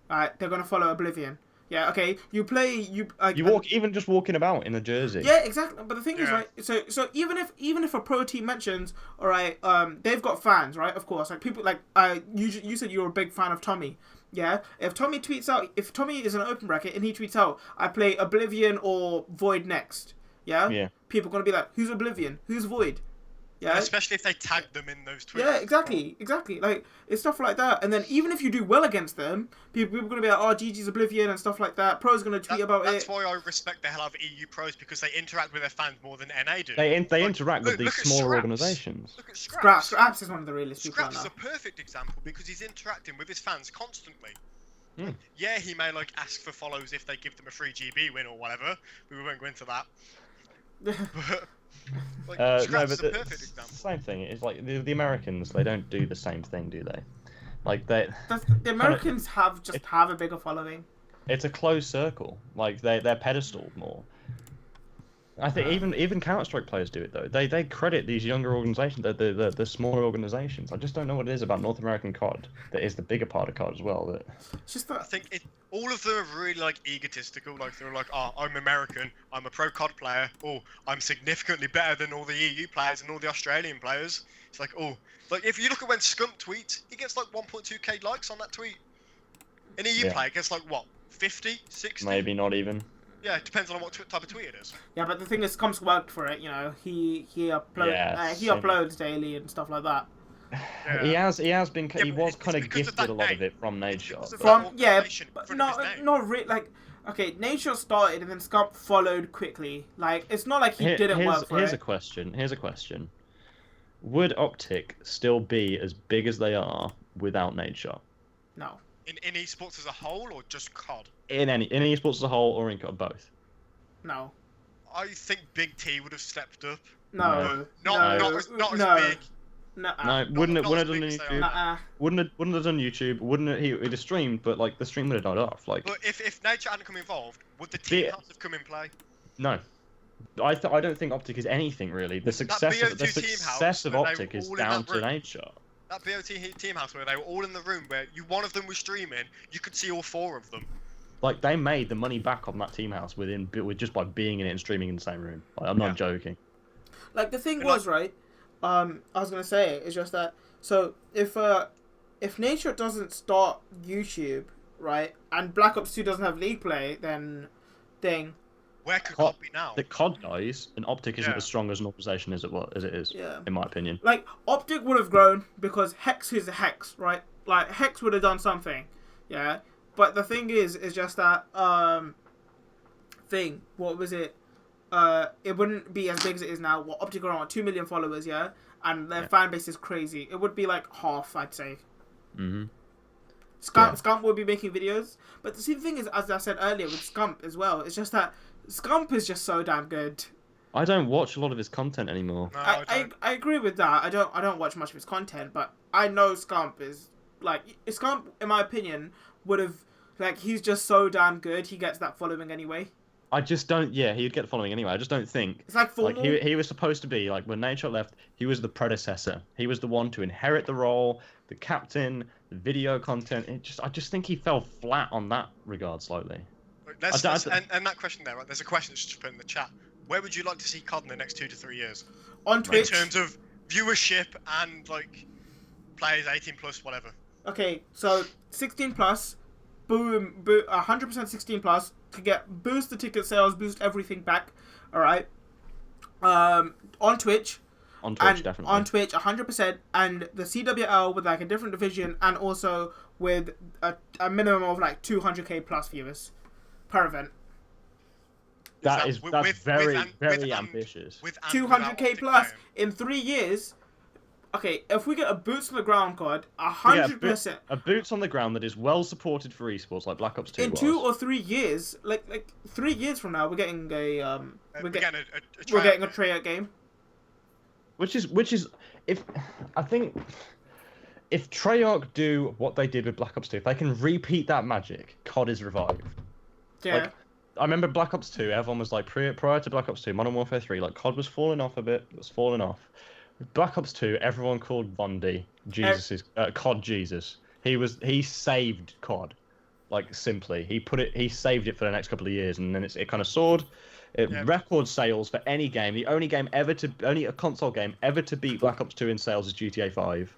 S1: Right, they're going to follow Oblivion. Yeah, okay. You
S2: just walking about in a jersey.
S1: Yeah, exactly. But the thing is, right? So even if a pro team mentions, all right, they've got fans, right? Of course, like people like you said you were a big fan of Tommy. Yeah. If Tommy is in an open bracket and he tweets out, I play Oblivion or Void next. Yeah. Yeah. People are gonna be like, who's Oblivion? Who's Void? Yeah.
S3: Especially if they tag them in those tweets.
S1: Yeah, exactly. Like, it's stuff like that. And then even if you do well against them, people are going to be like, oh, GG's Oblivion and stuff like that. Pros are going to tweet about
S3: That's why I respect the hell out of EU pros, because they interact with their fans more than NA do.
S2: They interact with these smaller organisations.
S3: Look at Scraps.
S1: Scraps is one of the realest people
S3: Scraps is a perfect example because he's interacting with his fans constantly.
S2: Mm.
S3: Yeah, he may like ask for follows if they give them a free GB win or whatever. We won't go into that. But Scraps is a perfect example.
S2: Same thing. It's like the Americans. They don't do the same thing, do they? Like the
S1: Americans have a bigger following.
S2: It's a closed circle. Like they're pedestaled more. I think even Counter-Strike players do it though. They credit these younger organisations, the smaller organisations. I just don't know what it is about North American COD that is the bigger part of COD as well. That
S1: it's just that
S3: I think all of them are really like egotistical. Like they're like, oh, I'm American, I'm a pro COD player. Oh, I'm significantly better than all the EU players and all the Australian players. It's like, oh, like if you look at when Scump tweets, he gets like 1.2k likes on that tweet. An EU player gets like what, 50, 60?
S2: Maybe not even.
S3: Yeah, it depends on what type of tweet it is.
S1: Yeah, but the thing is, Scump's worked for it. You know, he uploads daily and stuff like that.
S3: Yeah.
S2: He was kind of gifted a lot of it from Nadeshot.
S1: Not really. Like, okay, Nadeshot started and then Scump followed quickly. Like, it's not like he didn't work for it.
S2: Here's a question. Would Optic still be as big as they are without Nadeshot?
S1: No.
S3: In esports as a whole, or just COD?
S2: In esports as a whole, or in COD, both.
S1: No.
S3: I think Big T would have stepped up.
S1: No.
S3: Not as big.
S2: No, wouldn't have done YouTube. Wouldn't have done YouTube. He'd have streamed, but like the stream would have died off. Like.
S3: But if Nature hadn't come involved, would the team house have come in play?
S2: No. I don't think Optic is anything really. The success of Optic is down to Nadeshot.
S3: That BOT team house where they were all in the room, where one of them was streaming, you could see all four of them.
S2: Like they made the money back on that team house just by being in it and streaming in the same room. Like, I'm not joking.
S1: Like the thing was right. I was gonna say it's just that. So if Nature doesn't start YouTube right, and Black Ops 2 doesn't have League Play, then
S3: where could COD be now?
S2: The COD dies, and Optic isn't as strong as an organisation as it is.
S1: Yeah.
S2: In my opinion.
S1: Like Optic would have grown because Hex is a Hex, right? Like Hex would have done something, yeah. But the thing is just that what was it? It wouldn't be as big as it is now. What Optic are on 2 million followers, yeah, and their fan base is crazy. It would be like half, I'd say.
S2: Mhm.
S1: Scump will be making videos, but the thing is, as I said earlier, with Scump as well, it's just that Scump is just so damn good.
S2: I don't watch a lot of his content anymore.
S3: No,
S1: I agree with that. I don't watch much of his content, but I know Scump is Scump, in my opinion, would have he's just so damn good. He gets that following anyway.
S2: I just don't. Yeah, he'd get the following anyway. I just don't think.
S1: It's like formal.
S2: He was supposed to be when Nadeshot left. He was the predecessor. He was the one to inherit the role, the captain, the video content. I just think he fell flat on that regard slightly.
S3: And that question there, right? There's a question that's just put in the chat. Where would you like to see COD in the next 2 to 3 years?
S1: On Twitch.
S3: In terms of viewership and players 18 plus, whatever.
S1: Okay, so 16 plus, boom, 100% 16 plus to boost the ticket sales, boost everything back. All right. On Twitch.
S2: On Twitch, definitely.
S1: On Twitch, 100%, and the CWL with a different division, and also with a minimum of 200k plus viewers per event.
S2: That's very
S3: with
S2: ambitious.
S3: With and
S1: 200k
S3: without
S1: plus
S3: Optic
S1: in 3 years. Okay, if we get a boots on the ground card, 100%.
S2: A boots on the ground that is well supported for esports, like Black Ops 2
S1: In
S2: was.
S1: 2 or 3 years, like 3 years from now, we're getting a
S3: we're getting
S1: a tryout game.
S2: Which is if I think if Treyarch do what they did with Black Ops 2, if they can repeat that magic, COD is revived.
S1: Yeah.
S2: Like, I remember Black Ops 2, everyone was like, prior to Black Ops 2, Modern Warfare 3, like, COD was falling off a bit, it was falling off. With Black Ops 2, everyone called Bundy COD Jesus. He saved COD, like, simply. He saved it for the next couple of years, and then it kind of soared. Record sales for any game. The only a console game ever to beat Black Ops 2 in sales is GTA 5.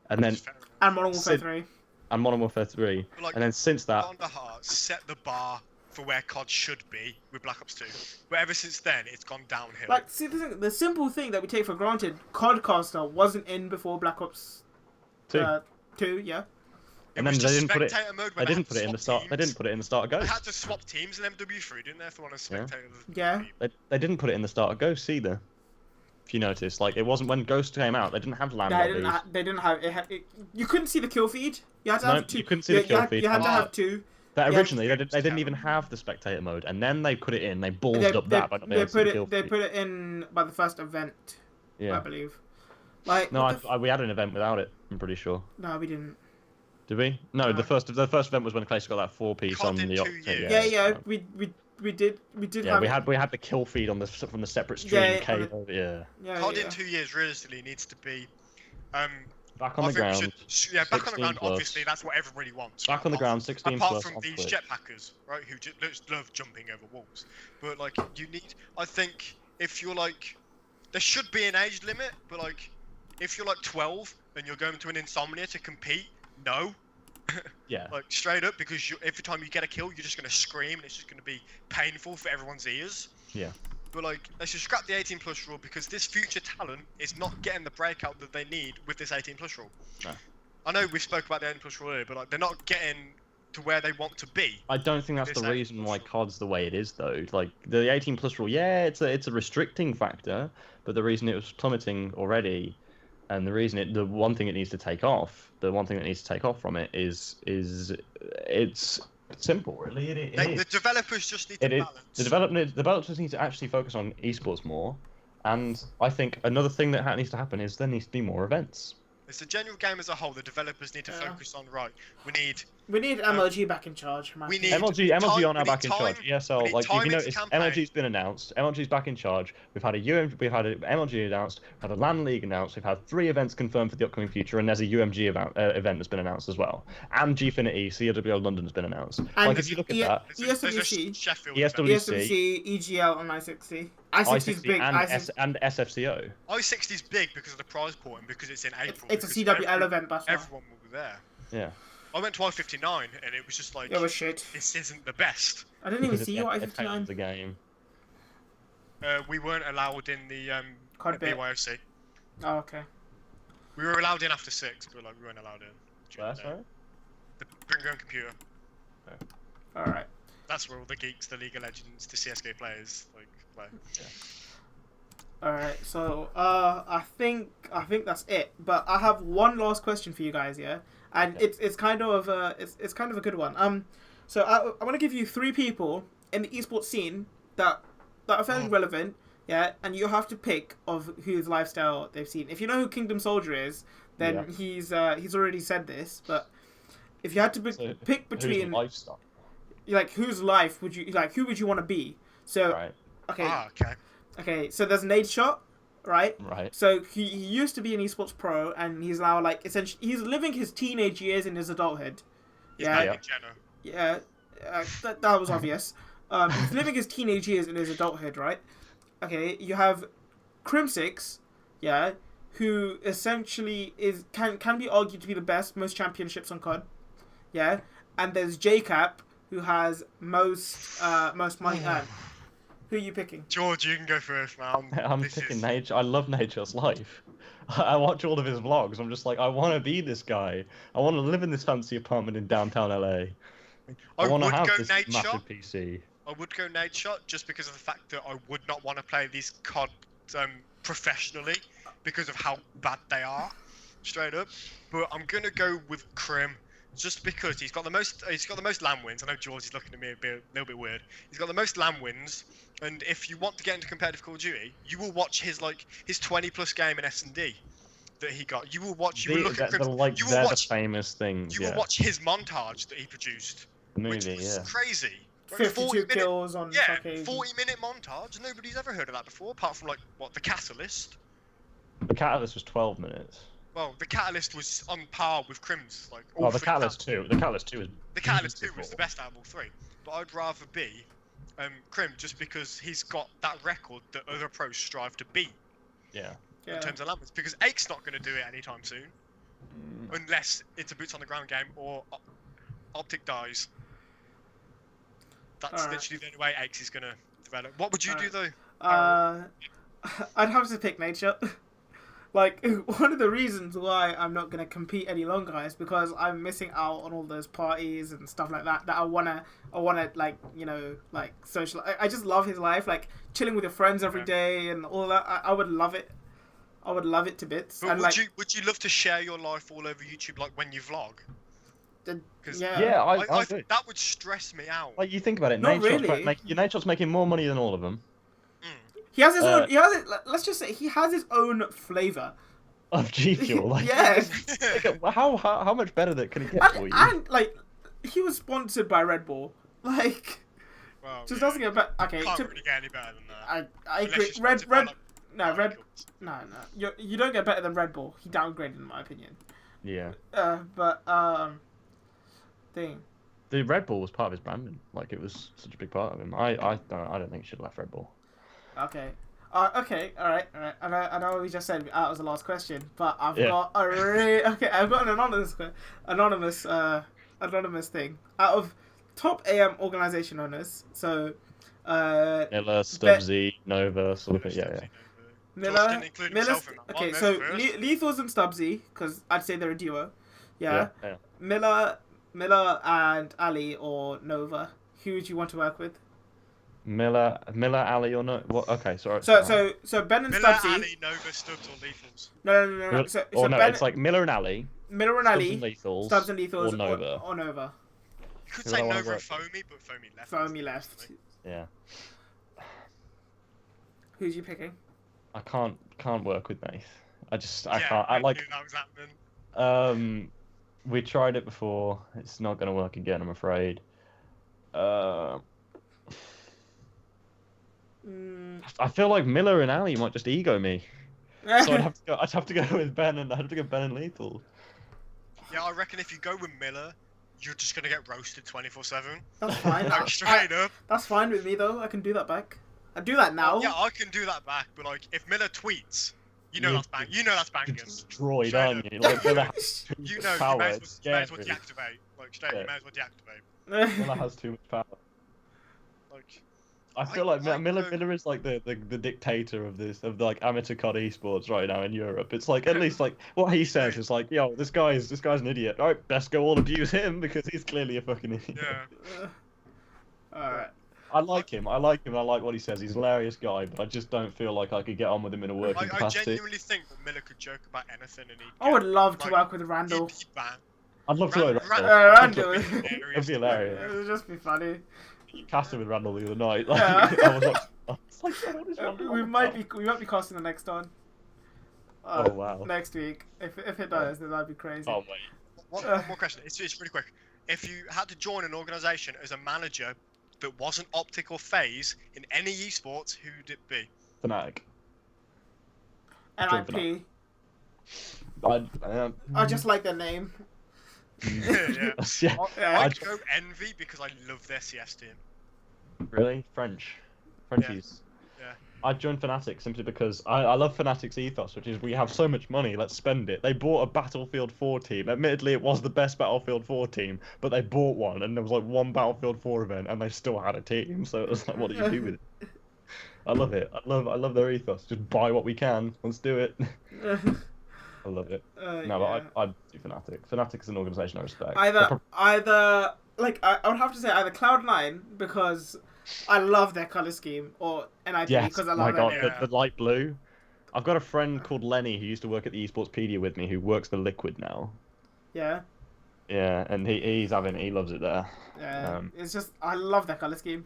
S2: And then
S1: Modern Warfare 3.
S2: And Modern Warfare 3.
S3: Like,
S2: and then since that,
S3: Honda Heart set the bar for where COD should be with Black Ops 2. But ever since then, it's gone downhill.
S1: Like, see, the simple thing that we take for granted, CODcaster wasn't in before Black Ops 2, yeah.
S2: And then they didn't put it.
S3: They
S2: didn't put it in the start. They didn't put it in the start of Ghost.
S3: They had to swap teams in MW3, didn't they? If they want to spectate.
S1: Yeah.
S2: They didn't put it in the start of Ghost either. If you notice, like, it wasn't when Ghost came out. They didn't have land lobbies.
S1: They didn't have it. You couldn't see the kill feed. You had to have two.
S2: You couldn't see the kill feed.
S1: You had to have two.
S2: But originally, they didn't even have the spectator mode, and then they put it in. They ballsed up that by not being able to see the kill feed.
S1: They put it in by the first event.
S2: Yeah.
S1: I believe. Like.
S2: No, we had an event without it. I'm pretty sure.
S1: No, we didn't.
S2: Did we? No, the first event was when Clayster got that 4-piece on the Octane.
S1: Yeah, we did.
S2: Yeah, we had the kill feed on from the separate stream.
S3: COD in 2 years realistically needs to be
S2: back on the ground.
S3: Back on the ground. Obviously, that's what everybody wants.
S2: Back on the ground, 16
S3: apart
S2: plus.
S3: Apart from these jetpackers, right, who just love jumping over walls. But like, you need. I think if you're like, there should be an age limit. But like, if you're like 12 and you're going to an Insomnia to compete, no.
S2: Yeah.
S3: Like straight up, because every time you get a kill, you're just gonna scream, and it's just gonna be painful for everyone's ears.
S2: Yeah.
S3: But like, let's just scrap the 18 plus rule, because this future talent is not getting the breakout that they need with this 18 plus rule.
S2: No.
S3: I know we spoke about the 18 plus rule earlier, but like, they're not getting to where they want to be.
S2: I don't think that's the reason why COD's the way it is, though. Like, the 18 plus rule, yeah, it's a restricting factor, but the reason it was plummeting already, and the one thing it needs to take off, from it is it's simple, really.
S3: The developers just need to balance.
S2: The developers need to actually focus on esports more, and I think another thing that needs to happen is there needs to be more events.
S3: It's the general game as a whole. The developers need to focus on
S1: We need MLG back in charge.
S3: We need
S2: MLG are now back in charge. ESL, like, if you notice,
S3: campaign.
S2: MLG's been announced. MLG's back in charge. We've had an MLG announced. We've had a LAN League announced. We've had 3 events confirmed for the upcoming future, and there's a UMG event that's been announced as well. And Gfinity, CWL London has been announced.
S1: And
S2: like, if you look at that,
S1: ESWC, EGL on 960. I60's big.
S2: And SFCO.
S3: I60's big because of the prize pool and because it's in April.
S1: It's a CWL event, that's why.
S3: Everyone will be there.
S2: Yeah.
S3: I went to I-59 and it was just like,
S1: it was shit.
S3: This isn't the best.
S1: I didn't even see you at I-59.
S2: The game.
S3: We weren't allowed in the BYOC.
S1: Oh, okay.
S3: We were allowed in after 6, but like we weren't allowed in.
S2: That's right.
S3: The bring your own computer.
S1: All right.
S3: That's where all the geeks, the League of Legends, the CS:GO players play.
S2: Yeah.
S1: All right. So I think that's it. But I have one last question for you guys, yeah. And it's kind of a good one. So I want to give you 3 people in the esports scene that are fairly relevant, yeah. And you have to pick of whose lifestyle they've seen. If you know who Kingdom Soldier is, then he's already said this. But if you had to pick between
S2: whose lifestyle,
S1: like whose life would you like? Who would you want to be? So
S2: right.
S1: Okay. So there's Nade Shot. Right. So he used to be an esports pro, and he's now like essentially he's living his teenage years in his adulthood. Yeah. That was obvious. He's living his teenage years in his adulthood, right? Okay. You have Crimsix, yeah, who essentially can be argued to be the best, most championships on COD, yeah. And there's JCap, who has most money earned. Who are you picking?
S3: George, you can go first, man.
S2: I'm picking Nate. I love Nature's life. I watch all of his vlogs. I'm just like, I want to be this guy. I want to live in this fancy apartment in downtown LA. I want to have this massive PC.
S3: I would go Nade Shot just because of the fact that I would not want to play these COD professionally because of how bad they are, straight up. But I'm gonna go with Krim just because he's got the most LAN wins. I know George is looking at me a little bit weird. He's got the most LAN wins, and if you want to get into competitive Call of Duty, you will watch his 20+ game in S&D that he got. You will watch. You will look at Krim's. You will watch
S2: the famous things.
S3: You will watch his montage that he produced, which was crazy.
S1: 52 kills on
S3: 40-minute montage. Nobody's ever heard of that before, apart from the Catalyst.
S2: The Catalyst was 12 minutes.
S3: Well, the Catalyst was on par with Krim's.
S2: The Catalyst 2. The Catalyst 2 was.
S3: The Catalyst 2 was the best out of all three. But I'd rather be Krim just because he's got that record that other pros strive to beat.
S2: Yeah.
S3: In terms of language, because Ake's not going to do it anytime soon, unless it's a boots on the ground game or Optic dies. That's literally the only way Ake's is going to develop. What would you do though?
S1: I'd have to pick nature. One of the reasons why I'm not gonna compete any longer is because I'm missing out on all those parties and stuff like that. That I wanna social. I just love his life, chilling with your friends every day and all that. I would love it. I would love it to bits.
S3: But would you love to share your life all over YouTube, when you vlog?
S2: I
S3: think that would stress me out.
S2: You think about it.
S1: Not really.
S2: Nadeshot's making more money than all of them.
S1: He has his own. Let's just say he has his own flavor
S2: of G Fuel.
S1: Yes.
S2: How much better that can it get for you?
S1: And he was sponsored by Red Bull. Doesn't get better. Okay.
S3: Can't really get any better than that.
S1: I agree. No. You don't get better than Red Bull. He downgraded, in my opinion.
S2: Yeah.
S1: Thing.
S2: The Red Bull was part of his branding. It was such a big part of him. I don't think he should have left Red Bull.
S1: Okay. Okay. All right. I know we just said that was the last question, but I've got I've got an anonymous thing out of top AM organization owners. So.
S2: Miller, Stubbsy, Nova, sort of. Yeah.
S1: Miller. Okay, so Lethals and Stubbsy, because I'd say they're a duo. Yeah. Miller and Ali or Nova. Who would you want to work with?
S2: Miller, Ali, or no? What? Okay, sorry.
S1: So Ben and Stubbsy.
S3: Miller, Ali, Nova, Stubbs, or Lethals.
S1: No. So Ben,
S2: it's Miller and Ali.
S1: Stubbs and Lethals,
S2: or Nova.
S1: Or Nova.
S3: You could say Nova and Foamy, but Foamy left.
S1: Foamy left.
S2: Yeah.
S1: Who's you picking?
S2: I can't work with Nath. I can't.
S3: I knew that was happening.
S2: We tried it before. It's not going to work again, I'm afraid. I feel like Miller and Ali might just ego me. So I'd have to go with Ben, and I'd have to go Ben and Lethal.
S3: Yeah, I reckon if you go with Miller, you're just gonna get roasted 24/7.
S1: That's fine.
S3: Straight up.
S1: That's fine with me though. I can do that back. I do that now.
S3: Yeah, I can do that back. But if Miller tweets, that's bang. That's banging.
S2: Destroyed, aren't you? Miller has too much power.
S3: You may as well deactivate. You may as well deactivate.
S2: Miller has too much power. I feel like Miller is the dictator of amateur COD esports right now in Europe. It's at least what he says is yo, this guy's an idiot. All right, best go all abuse him because he's clearly a fucking idiot.
S3: Yeah.
S1: Alright.
S2: I like him. I like what he says. He's a hilarious guy, but I just don't feel like I could get on with him in a working capacity.
S3: I genuinely think that Miller could joke about anything and
S1: I would love to work with Randall.
S2: I'd love to work with
S1: Randall.
S2: It'd be hilarious.
S1: It would just be funny.
S2: You casted with Randall the other night.
S1: We might be casting the next one.
S2: Oh wow!
S1: Next week, if it does, then that'd be crazy.
S2: Oh wait.
S3: One more question. It's really quick. If you had to join an organization as a manager that wasn't Optic or FaZe in any esports, who'd it be?
S2: Fnatic.
S1: NIP. I just like their name.
S3: Yeah. I'd go Envy because I love their CS team.
S2: Really? Frenchies.
S3: Yeah.
S2: I'd join Fnatic simply because I love Fnatic's ethos, which is we have so much money, let's spend it. They bought a Battlefield 4 team. Admittedly, it was the best Battlefield 4 team, but they bought one, and there was one Battlefield 4 event, and they still had a team. So it was what do you do with it? I love it. I love their ethos. Just buy what we can. Let's do it. I love it. But I'd do Fnatic. Fnatic is an organisation I respect.
S1: I would have to say either Cloud9 because I love their color scheme, or NIP,
S2: Yes,
S1: because I
S2: my
S1: love
S2: God,
S1: that name.
S3: Yeah.
S2: the light blue. I've got a friend called Lenny who used to work at the Esportspedia with me, who works for Liquid now.
S1: Yeah.
S2: Yeah, and he loves it there.
S1: Yeah. It's just, I love their color scheme.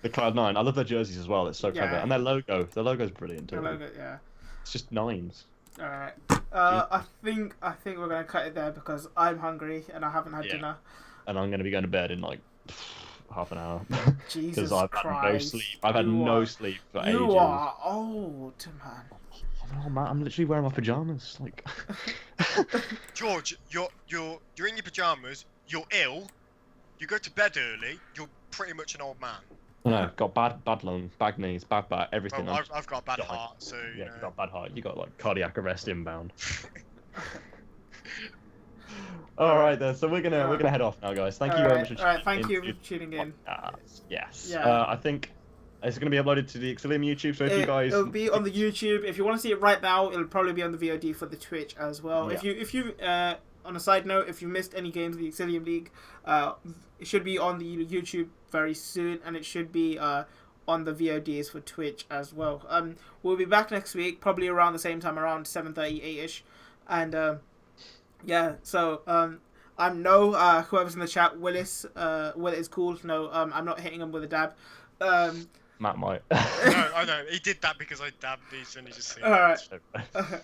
S2: The Cloud9, I love their jerseys as well. It's so clever,
S1: Yeah.
S2: and their logo's brilliant
S1: Their
S2: too.
S1: logo, yeah.
S2: It's just nines.
S1: Alright. I think we're gonna cut it there because I'm hungry and I haven't had
S2: Yeah.
S1: dinner.
S2: And I'm gonna be going to bed in like half an hour
S1: Jesus
S2: because I've
S1: Christ.
S2: had no sleep. I've had no sleep for ages.
S1: You are old, man.
S2: Oh man, I'm literally wearing my pajamas. Like,
S3: George, you're in your pajamas. You're ill. You go to bed early. You're pretty much an old man.
S2: no, got bad lung, bad knees, bad back, everything.
S3: Well, I've got a bad heart, so
S2: Yeah,
S3: you know.
S2: you got bad heart. You got like cardiac arrest inbound. All right then. So we're gonna head off now, guys. Thank you very much for tuning
S1: Alright, thank
S2: in
S1: you
S2: to
S1: for tuning in.
S2: Yes.
S1: Yeah.
S2: I think it's gonna be uploaded to the Excillium YouTube. So if you guys,
S1: It'll be on the YouTube. If you want to see it right now, it'll probably be on the VOD for the Twitch as well.
S2: Yeah.
S1: If you on a side note, if you missed any games of the Excillium League, it should be on the YouTube very soon, and it should be on the VODs for Twitch as well. We'll be back next week, probably around the same time, around 7:30, 8ish, and yeah. So I'm whoever's in the chat, Willis is cool. No, I'm not hitting him with a dab.
S2: Matt might.
S3: No, I know. He did that because I dabbed these and he just seen
S1: Alright.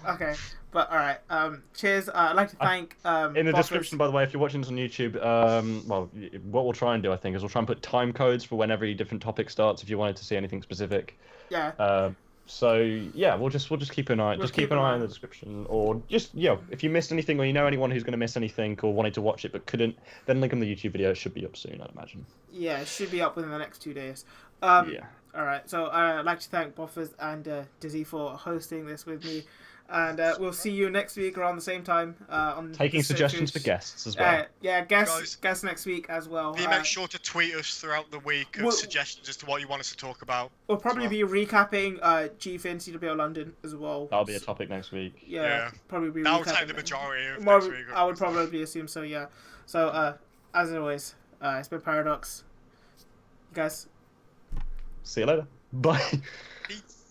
S1: Okay, but alright. Cheers. I'd like to thank
S2: In the
S1: Boffers.
S2: description, by the way, if you're watching this on YouTube, well, what we'll try and do, I think, is we'll try and put time codes for when every different topic starts. If you wanted to see anything specific.
S1: Yeah.
S2: So yeah, we'll just keep an eye.
S1: We'll
S2: Just keep an eye in the description, or just if you missed anything, or you know anyone who's going to miss anything, or wanted to watch it but couldn't, then link on the YouTube video. It should be up soon, I'd imagine.
S1: Yeah, it should be up within the next 2 days.
S2: Yeah.
S1: Alright, so I'd like to thank Boffers and Dizzy for hosting this with me. And we'll see you next week around the same time. On
S2: Taking
S1: the
S2: suggestions for
S1: Twitch.
S2: guests as well.
S1: Yeah,
S3: Guys.
S1: guests next week as well.
S3: Make sure to tweet us throughout the week of
S1: Well-
S3: suggestions as to what you want us to talk about.
S1: We'll probably
S3: as
S1: be recapping GFIN CWL London as well.
S2: That'll be a topic next week.
S1: Yeah, probably be
S3: That'll
S1: recapping
S3: take the
S1: it.
S3: majority of
S1: More,
S3: next week.
S1: I would probably assume so, yeah. So, as always, it's been Paradox. You guys.
S2: See you later. Bye.
S3: Peace.